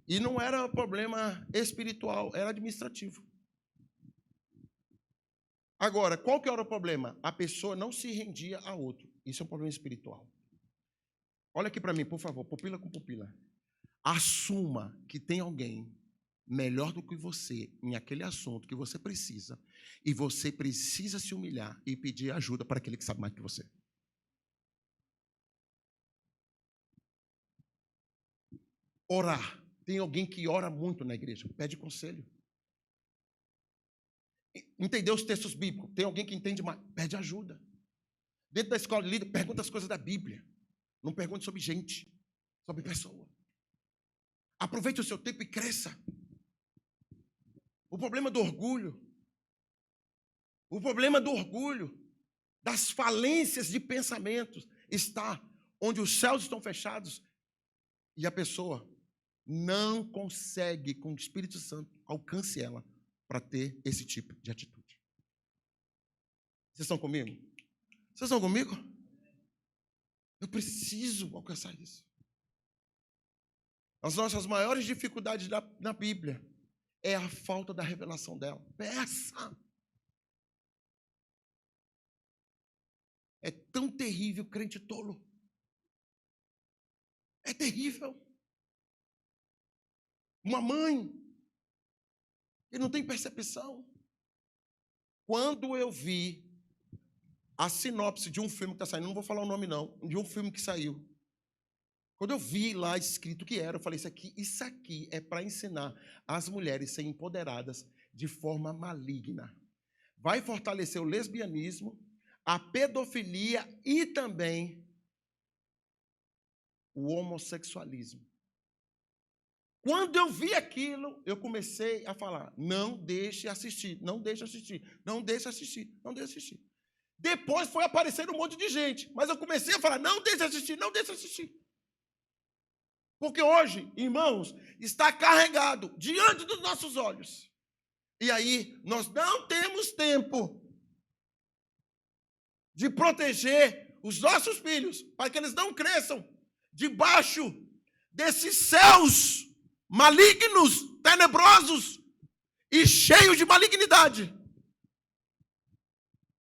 E não era problema espiritual, era administrativo. Agora, qual que era o problema? A pessoa não se rendia a outro. Isso é um problema espiritual. Olha aqui para mim, por favor, pupila com pupila. Assuma que tem alguém melhor do que você em aquele assunto que você precisa, e você precisa se humilhar e pedir ajuda para aquele que sabe mais que você. Orar. Tem alguém que ora muito na igreja, pede conselho. Entendeu os textos bíblicos? Tem alguém que entende mais, pede ajuda. Dentro da escola de líder, pergunta as coisas da Bíblia. Não pergunte sobre gente, sobre pessoa. Aproveite o seu tempo e cresça. O problema do orgulho, das falências de pensamentos, está onde os céus estão fechados e a pessoa não consegue, com o Espírito Santo, alcance ela para ter esse tipo de atitude. Vocês estão comigo? Vocês estão comigo? Eu preciso alcançar isso. As nossas maiores dificuldades na Bíblia é a falta da revelação dela. Peça. É tão terrível crente tolo. É terrível. Uma mãe que não tem percepção. Quando eu vi a sinopse de um filme que está saindo, não vou falar o nome não, de um filme que saiu. Quando eu vi lá escrito o que era, eu falei, isso aqui é para ensinar as mulheres a serem empoderadas de forma maligna. vai fortalecer o lesbianismo, a pedofilia e também o homossexualismo. Quando eu vi aquilo, eu comecei a falar, não deixe assistir, não deixe assistir, não deixe assistir, não deixe assistir. Depois foi aparecer um monte de gente, mas eu comecei a falar, não deixe assistir, não deixe assistir. Porque hoje, irmãos, está carregado diante dos nossos olhos. E aí, nós não temos tempo de proteger os nossos filhos, para que eles não cresçam debaixo desses céus malignos, tenebrosos e cheios de malignidade.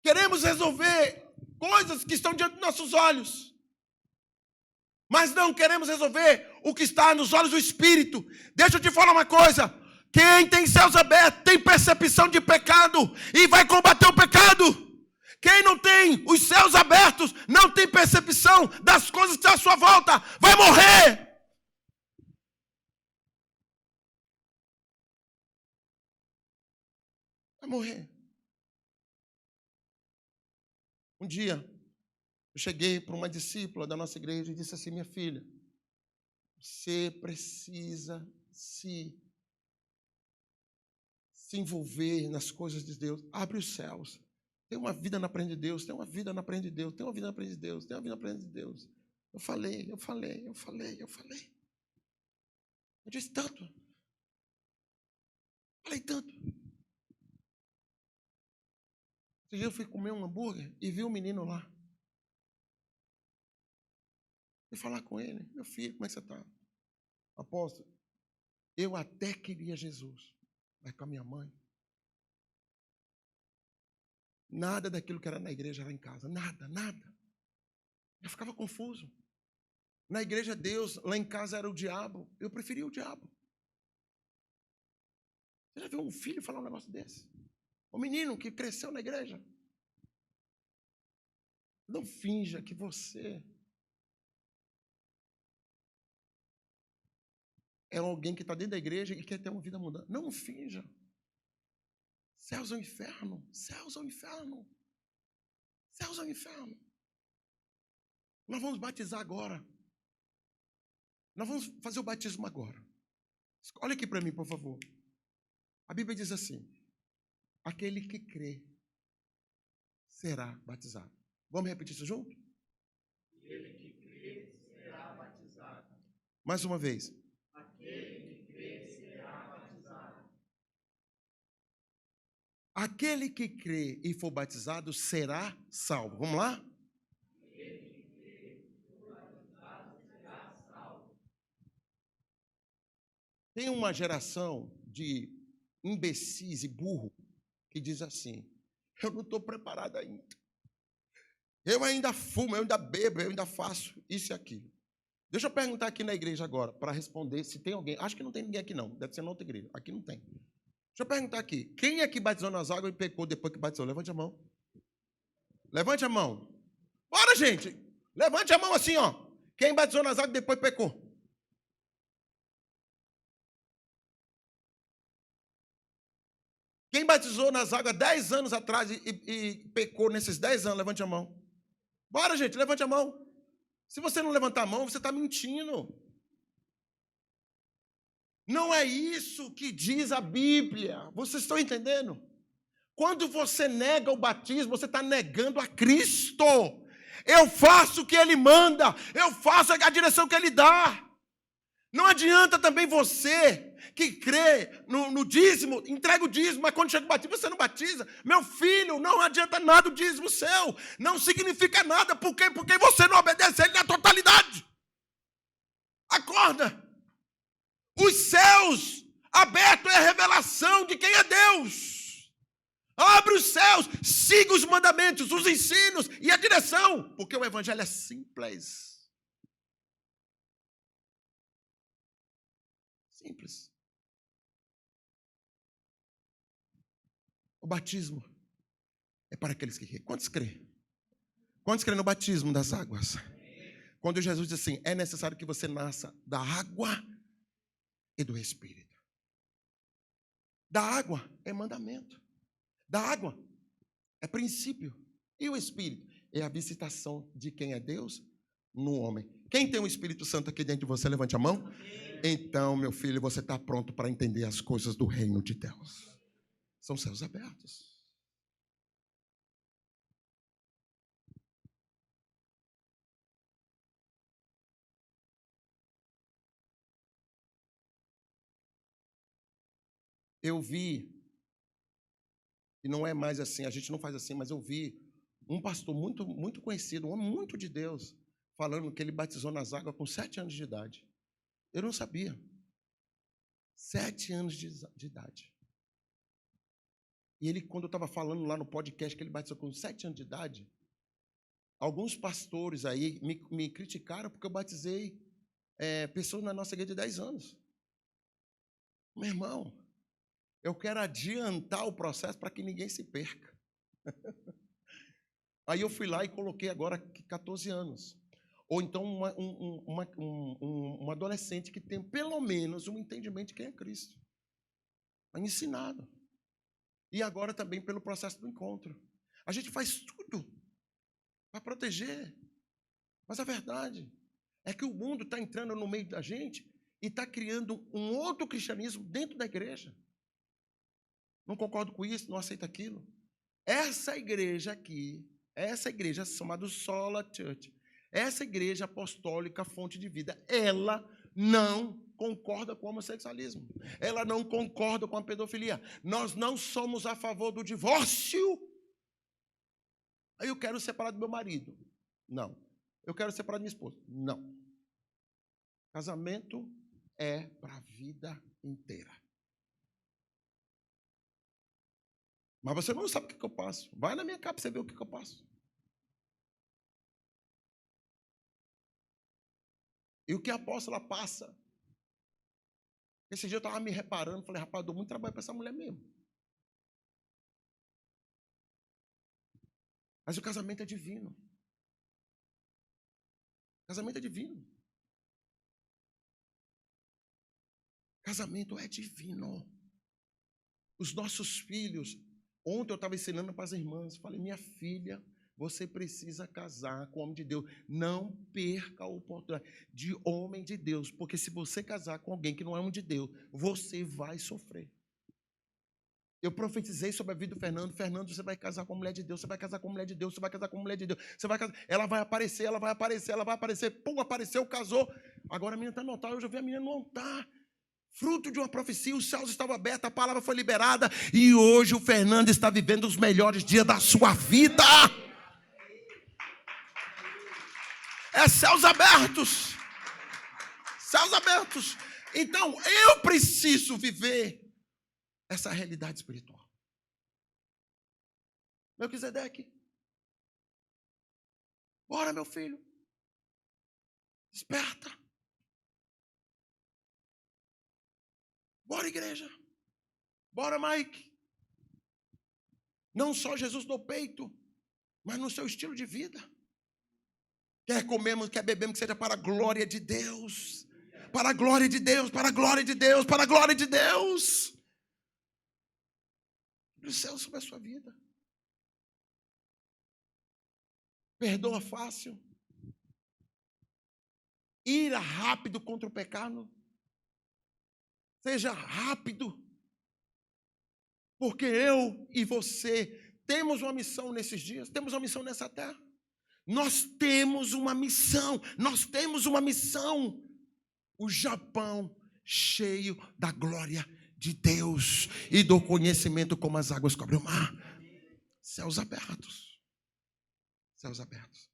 Queremos resolver coisas que estão diante dos nossos olhos, mas não queremos resolver o que está nos olhos do Espírito. Deixa eu te falar uma coisa, quem tem céus abertos tem percepção de pecado e vai combater o pecado. Quem não tem os céus abertos não tem percepção das coisas que estão à sua volta, vai morrer. Vai morrer. Um dia, eu cheguei para uma discípula da nossa igreja e disse assim, minha filha, você precisa se envolver nas coisas de Deus. Abre os céus. Tem uma vida na presença de Deus, tem uma vida na presença de Deus, tem uma vida na presença de Deus, tem uma vida na presença de Deus. Eu falei. Eu disse tanto. Falei tanto. Esse dia eu fui comer um hambúrguer e vi um menino lá. Fui falar com ele. Meu filho, como é que você está? Apóstolo, eu até queria Jesus. Mas com a minha mãe. Nada daquilo que era na igreja era em casa. Nada. Eu ficava confuso. Na igreja Deus, lá em casa era o diabo. Eu preferia o diabo. Você já viu um filho falar um negócio desse? Um menino que cresceu na igreja. Não finja que você é alguém que está dentro da igreja e quer ter uma vida mudada. Não finja. Céus ao inferno. Céus ao inferno. Céus ao inferno. Nós vamos batizar agora. Nós vamos fazer o batismo agora. Olha aqui para mim, por favor. A Bíblia diz assim, aquele que crê será batizado. Vamos repetir isso junto? Aquele que crê será batizado. Mais uma vez. Aquele que crê será batizado. Aquele que crê e for batizado será salvo. Vamos lá? Aquele que crê e for batizado será salvo. Tem uma geração de imbecis e burro que diz assim, eu não estou preparado ainda. Eu ainda fumo, eu ainda bebo, eu ainda faço isso e aquilo. Deixa eu perguntar aqui na igreja agora, para responder se tem alguém. Acho que não tem ninguém aqui não, deve ser na outra igreja. Aqui não tem. Deixa eu perguntar aqui, quem é que batizou nas águas e pecou depois que batizou? Levante a mão. Levante a mão. Bora, gente. Levante a mão assim, ó. Quem batizou nas águas e depois pecou? Quem batizou nas águas 10 anos atrás e pecou nesses 10 anos? Levante a mão. Bora, gente, levante a mão. Se você não levantar a mão, você está mentindo. Não é isso que diz a Bíblia. Vocês estão entendendo? Quando você nega o batismo, você está negando a Cristo. Eu faço o que Ele manda. Eu faço a direção que Ele dá. Não adianta também você que crê no dízimo, entrega o dízimo, mas quando chega o batismo, você não batiza. Meu filho, não adianta nada o dízimo seu. Não significa nada. Por quê? Porque você não obedece a Ele na totalidade. Acorda. Os céus abertos é a revelação de quem é Deus. Abre os céus, siga os mandamentos, os ensinos e a direção. Porque o evangelho é simples. Simples. O batismo é para aqueles que creem. Quantos creem? Quantos creem no batismo das águas? Quando Jesus diz assim, é necessário que você nasça da água e do Espírito. Da água é mandamento. Da água É princípio. E o Espírito? É a visitação de quem é Deus no homem. Quem tem o Espírito Santo aqui dentro de você, levante a mão. Então, meu filho, você está pronto para entender as coisas do reino de Deus. São céus abertos. Eu vi, e não é mais assim, a gente não faz assim, mas eu vi um pastor muito conhecido, um homem muito de Deus, falando que ele batizou nas águas com 7 anos de idade. Eu não sabia. 7 anos de idade. E ele, quando eu estava falando lá no podcast que ele batizou com 7 anos de idade, alguns pastores aí me criticaram porque eu batizei pessoas na nossa igreja de 10 anos. Meu irmão, eu quero adiantar o processo para que ninguém se perca. Aí eu fui lá e coloquei agora 14 anos. Ou então um adolescente que tem pelo menos um entendimento de quem é Cristo. Ensinado. E agora também pelo processo do encontro. A gente faz tudo para proteger. Mas a verdade é que o mundo está entrando no meio da gente e está criando um outro cristianismo dentro da igreja. Não concordo com isso, não aceito aquilo. Essa igreja aqui, essa igreja chamada Sola Church, essa igreja apostólica fonte de vida, ela não concorda com o homossexualismo. Ela não concorda com a pedofilia. Nós não somos a favor do divórcio. Aí eu quero separar do meu marido. Não. Eu quero separar da minha esposa. Não. Casamento é para a vida inteira. Mas você não sabe o que eu passo. Vai na minha casa para você ver o que eu passo. E o que a apóstola passa. Esse dia eu estava me reparando, falei, rapaz, eu dou muito trabalho para essa mulher mesmo. Mas o casamento é divino. O casamento é divino. Casamento é divino. Os nossos filhos. Ontem eu estava ensinando para as irmãs. Falei, minha filha, você precisa casar com homem de Deus. Não perca a oportunidade de homem de Deus. Porque se você casar com alguém que não é homem de Deus, você vai sofrer. Eu profetizei sobre a vida do Fernando. Fernando, você vai casar com a mulher de Deus. Você vai casar com a mulher de Deus. Você vai casar com a mulher de Deus. Você vai casar. Ela vai aparecer, ela vai aparecer, ela vai aparecer. Pum, apareceu, casou. Agora a menina está no altar. Eu já vi a menina no altar. Fruto de uma profecia, os céus estavam abertos, a palavra foi liberada. E hoje o Fernando está vivendo os melhores dias da sua vida. É céus abertos. Céus abertos. Então, eu preciso viver essa realidade espiritual. Melquisedeque. Bora, meu filho. Desperta. Bora, igreja. Bora, Mike. Não só Jesus no peito, mas no seu estilo de vida. Quer comemos, quer bebemos, que seja para a glória de Deus. Para a glória de Deus, para a glória de Deus, para a glória de Deus. E o céu sobre a sua vida. Perdoa fácil. Ira rápido contra o pecado. Seja rápido. Porque eu e você temos uma missão nesses dias. Temos uma missão nessa terra. Nós temos uma missão. Nós temos uma missão. O Japão cheio da glória de Deus e do conhecimento como as águas cobrem o mar. Céus abertos. Céus abertos.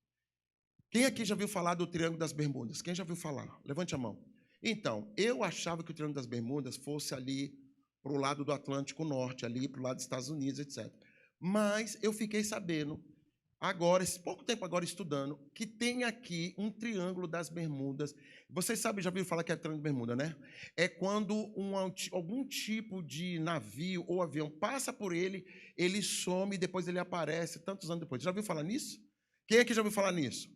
Quem aqui já viu falar do Triângulo das Bermudas? Quem já viu falar? Levante a mão. Então, eu achava que o Triângulo das Bermudas fosse ali para o lado do Atlântico Norte, ali para o lado dos Estados Unidos, etc. Mas eu fiquei sabendo, agora, esse pouco tempo agora estudando, que tem aqui um Triângulo das Bermudas. Vocês sabem, já viram falar que é Triângulo das Bermudas, né? É quando algum tipo de navio ou avião passa por ele, ele some e depois ele aparece tantos anos depois. Já viu falar nisso? Quem aqui já ouviu falar nisso?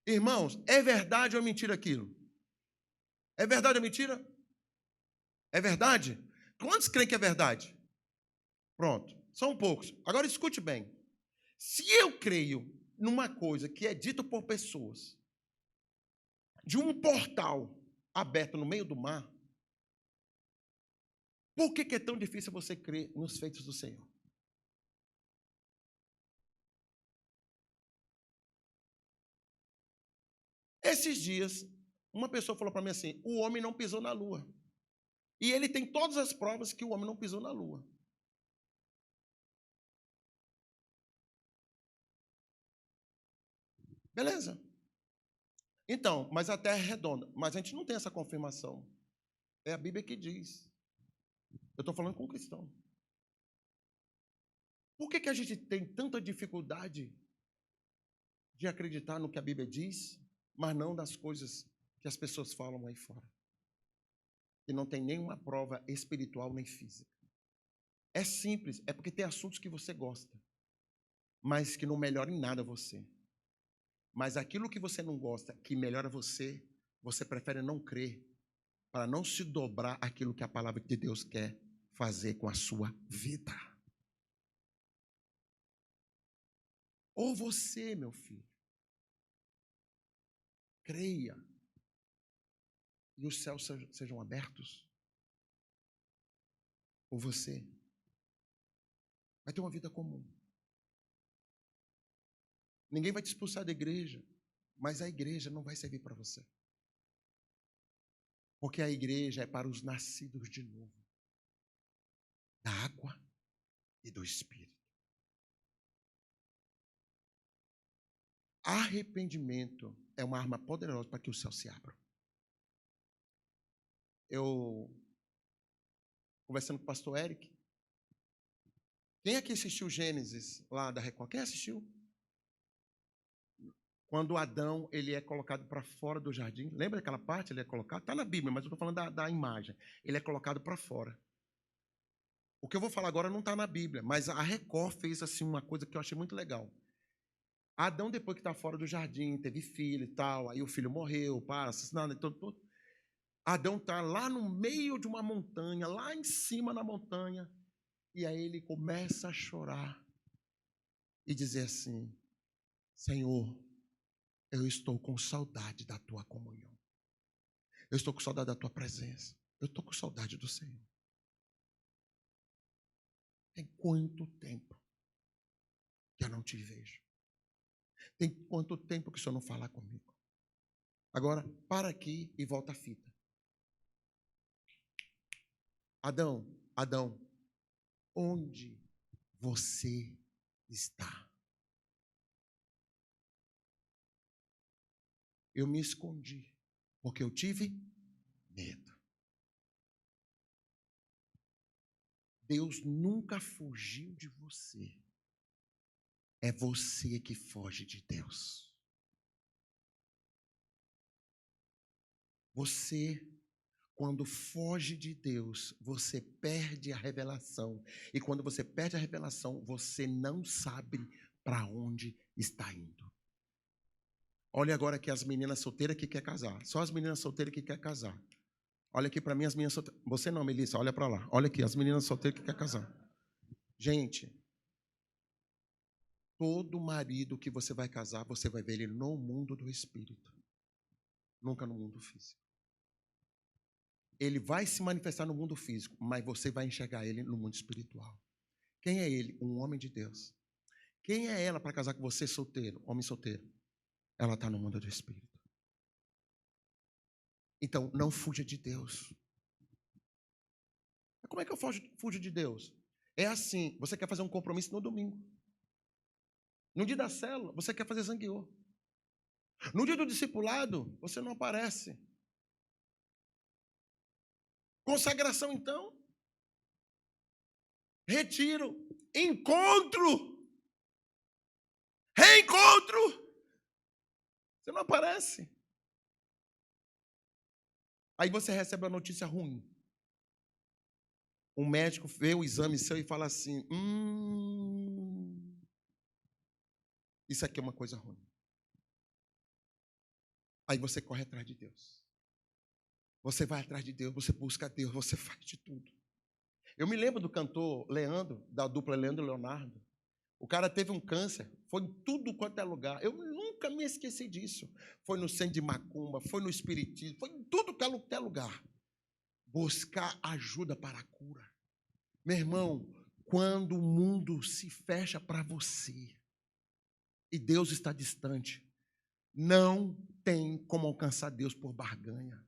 Irmãos, é verdade ou é mentira aquilo? É verdade ou é mentira? É verdade? Quantos creem que é verdade? Pronto, são poucos. Agora escute bem. Se eu creio numa coisa que é dita por pessoas, de um portal aberto no meio do mar, por que é tão difícil você crer nos feitos do Senhor? Esses dias, uma pessoa falou para mim assim: o homem não pisou na lua. E ele tem todas as provas que o homem não pisou na lua. Beleza. Então, mas a Terra é redonda. Mas a gente não tem essa confirmação. É a Bíblia que diz. Eu estou falando com um cristão. Por que a gente tem tanta dificuldade de acreditar no que a Bíblia diz, mas não das coisas que as pessoas falam aí fora? E não tem nenhuma prova espiritual nem física. É simples, é porque tem assuntos que você gosta, mas que não melhoram em nada você. Mas aquilo que você não gosta, que melhora você, você prefere não crer, para não se dobrar aquilo que a palavra de Deus quer fazer com a sua vida. Ou você, meu filho, creia e os céus sejam abertos, ou você vai ter uma vida comum. Ninguém vai te expulsar da igreja, mas a igreja não vai servir para você. Porque a igreja é para os nascidos de novo, da água e do Espírito. Arrependimento é uma arma poderosa para que o céu se abra. Eu, conversando com o pastor Eric, quem aqui assistiu Gênesis lá da Record? Quem assistiu? Quando Adão ele é colocado para fora do jardim. Lembra daquela parte? Ele é colocado? Está na Bíblia, mas eu estou falando da imagem. Ele é colocado para fora. O que eu vou falar agora não está na Bíblia, mas a Record fez assim uma coisa que eu achei muito legal. Adão, depois que está fora do jardim, teve filho e tal, aí o filho morreu, assassinado, então, Adão está lá no meio de uma montanha, lá em cima na montanha, e aí ele começa a chorar e dizer assim: Senhor, eu estou com saudade da tua comunhão. Eu estou com saudade da tua presença. Eu estou com saudade do Senhor. Tem quanto tempo que eu não te vejo? Tem quanto tempo que o Senhor não fala comigo? Agora, para aqui e volta a fita. Adão, Adão, onde você está? Eu me escondi, porque eu tive medo. Deus nunca fugiu de você. É você que foge de Deus. Você, quando foge de Deus, você perde a revelação. E quando você perde a revelação, você não sabe para onde está indo. Olha agora aqui as meninas solteiras que querem casar. Só as meninas solteiras que querem casar. Olha aqui para mim as meninas solteiras. Você não, Melissa, olha para lá. Olha aqui as meninas solteiras que querem casar. Gente, todo marido que você vai casar, você vai ver ele no mundo do espírito. Nunca no mundo físico. Ele vai se manifestar no mundo físico, mas você vai enxergar ele no mundo espiritual. Quem é ele? Um homem de Deus. Quem é ela para casar com você solteiro, homem solteiro? Ela está no mundo do espírito. Então, não fuja de Deus. Mas como é que eu fujo de Deus? É assim, você quer fazer um compromisso no domingo. No dia da célula, você quer fazer zangueô. No dia do discipulado, você não aparece. Consagração, então. Retiro. Encontro. Reencontro. Você não aparece. Aí você recebe a notícia ruim. Um médico vê o exame seu e fala assim: isso aqui é uma coisa ruim. Aí você corre atrás de Deus. Você vai atrás de Deus, você busca Deus, você faz de tudo. Eu me lembro do cantor Leandro, da dupla Leandro e Leonardo. O cara teve um câncer, foi em tudo quanto é lugar. Eu nunca me esqueci disso. Foi no centro de macumba, foi no espiritismo, foi em tudo quanto é lugar. Buscar ajuda para a cura. Meu irmão, quando o mundo se fecha para você e Deus está distante, não tem como alcançar Deus por barganha.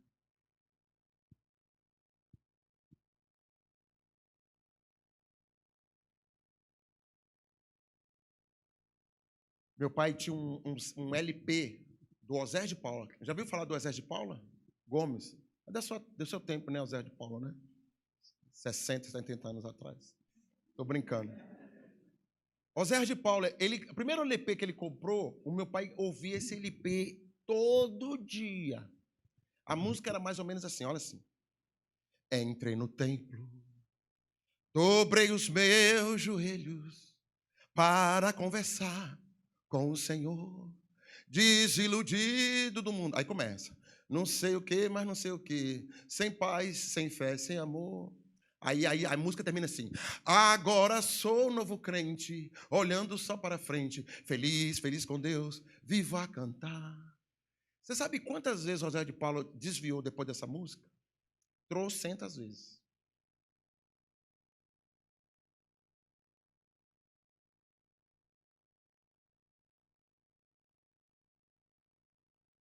Meu pai tinha um LP do Osés de Paula. Já viu falar do Osés de Paula? Gomes. É do seu tempo, né, Osés de Paula, né? 60, 70 anos atrás. Estou brincando. Osés de Paula, o primeiro LP que ele comprou, o meu pai ouvia esse LP todo dia. A música era mais ou menos assim, olha assim. Entrei no templo, dobrei os meus joelhos para conversar com o Senhor, desiludido do mundo. Aí começa, não sei o que, mas não sei o que, sem paz, sem fé, sem amor. Aí a música termina assim, agora sou novo crente, olhando só para frente, feliz, feliz com Deus, vivo a cantar. Você sabe quantas vezes José de Paulo desviou depois dessa música? Trocentas vezes.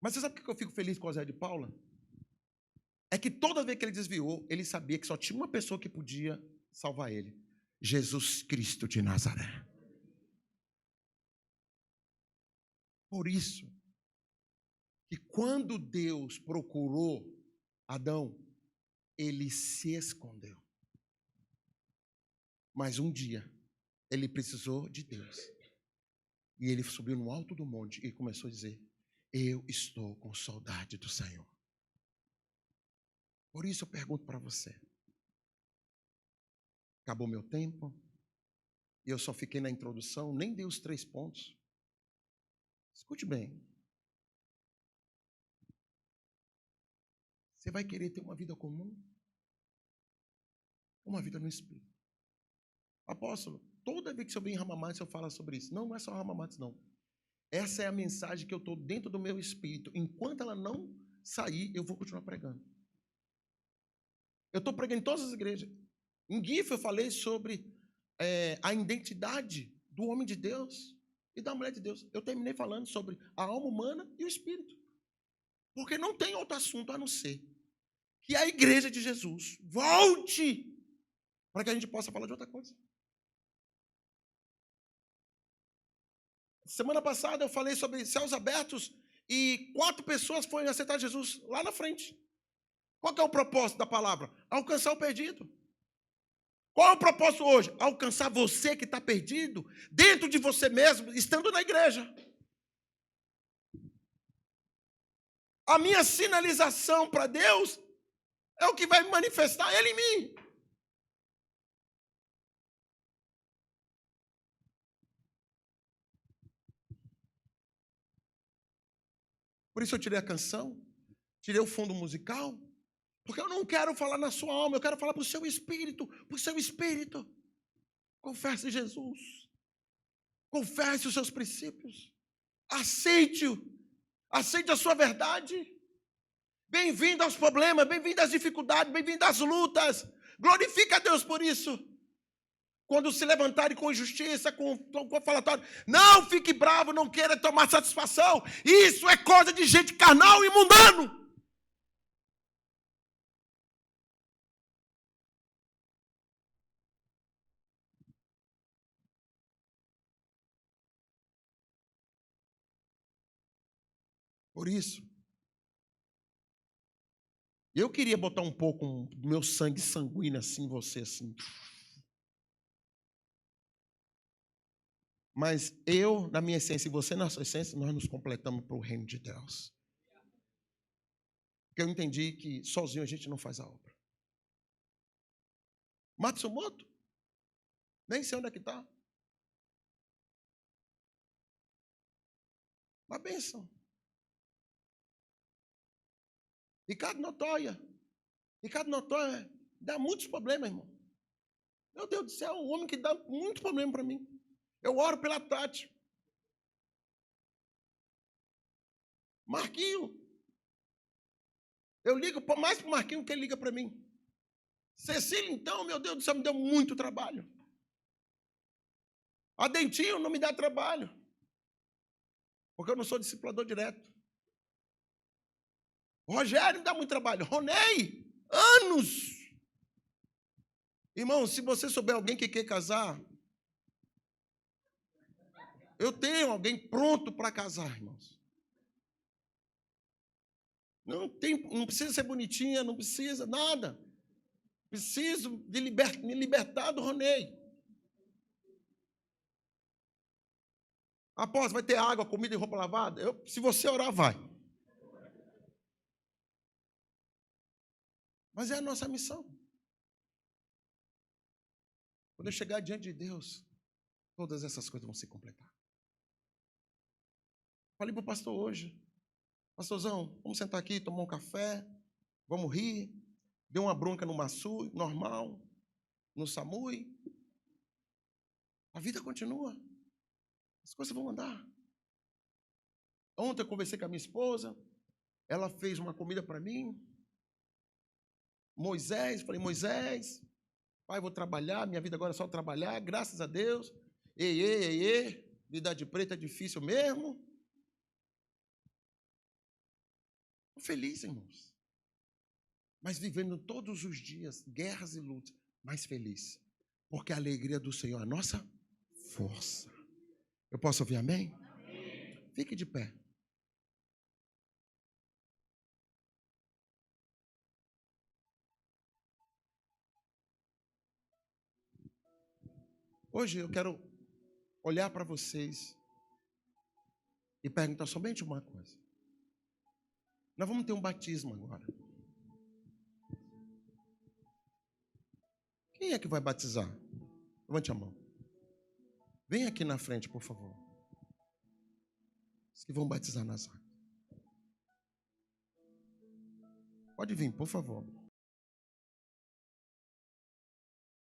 Mas você sabe por que eu fico feliz com o José de Paula? É que toda vez que ele desviou, ele sabia que só tinha uma pessoa que podia salvar ele. Jesus Cristo de Nazaré. Por isso, que quando Deus procurou Adão, ele se escondeu. Mas um dia, ele precisou de Deus. E ele subiu no alto do monte e começou a dizer, eu estou com saudade do Senhor. Por isso eu pergunto para você. Acabou meu tempo. E eu só fiquei na introdução, nem dei os 3 pontos. Escute bem. Você vai querer ter uma vida comum? Uma vida no Espírito. Apóstolo, toda vez que eu venho em Ramamates eu falo sobre isso. Não, não é só Ramamates, não. Essa é a mensagem que eu estou dentro do meu espírito. Enquanto ela não sair, eu vou continuar pregando. Eu estou pregando em todas as igrejas. Em GIF eu falei sobre a identidade do homem de Deus e da mulher de Deus. Eu terminei falando sobre a alma humana e o espírito. Porque não tem outro assunto a não ser que a igreja de Jesus volte para que a gente possa falar de outra coisa. Semana passada eu falei sobre céus abertos e 4 pessoas foram aceitar Jesus lá na frente. Qual que é o propósito da palavra? Alcançar o perdido. Qual é o propósito hoje? Alcançar você que está perdido dentro de você mesmo, estando na igreja. A minha sinalização para Deus é o que vai manifestar Ele em mim. Por isso eu tirei a canção, tirei o fundo musical, porque eu não quero falar na sua alma, eu quero falar para o seu espírito, para o seu espírito. Confesse Jesus. Confesse os seus princípios. Aceite-o. Aceite a sua verdade. Bem-vindo aos problemas, bem-vindo às dificuldades, bem-vindo às lutas. Glorifica a Deus por isso. Quando se levantarem com injustiça, com falatório, não fique bravo, não queira tomar satisfação. Isso é coisa de gente carnal e mundano. Por isso, eu queria botar um pouco do meu sangue sanguíneo assim em você, assim. Mas eu, na minha essência, e você na sua essência, nós nos completamos para o reino de Deus. Porque eu entendi que sozinho a gente não faz a obra. Matsumoto? Nem sei onde é que está. Uma bênção. Ricardo Notóia. Ricardo Notóia dá muitos problemas, irmão. Meu Deus do céu, um homem que dá muito problema para mim. Eu oro pela Tati. Marquinho. Eu ligo mais para o Marquinho que ele liga para mim. Cecília, então, meu Deus do céu, me deu muito trabalho. A Dentinho não me dá trabalho. Porque eu não sou discipulador direto. O Rogério me dá muito trabalho. Ronei, anos. Irmão, se você souber alguém que quer casar, eu tenho alguém pronto para casar, irmãos. Não precisa ser bonitinha, não precisa nada. Preciso de me libertar do Ronei. Após, vai ter água, comida e roupa lavada? Se você orar, vai. Mas é a nossa missão. Quando eu chegar diante de Deus, todas essas coisas vão se completar. Falei para o pastor hoje, pastorzão, vamos sentar aqui, tomar um café, vamos rir. Deu uma bronca no Massu, normal, no Samui. A vida continua. As coisas vão andar. Ontem eu conversei com a minha esposa, ela fez uma comida para mim. Falei, Moisés, pai, vou trabalhar, minha vida agora é só trabalhar, graças a Deus. Vida de preto é difícil mesmo. Estou feliz, irmãos. Mas vivendo todos os dias, guerras e lutas, mais feliz. Porque a alegria do Senhor é a nossa força. Eu posso ouvir amém? Amém. Fique de pé. Hoje eu quero olhar para vocês e perguntar somente uma coisa. Nós vamos ter um batismo agora. Quem é que vai batizar? Levante a mão. Vem aqui na frente, por favor. Os que vão batizar nas águas. Pode vir, por favor.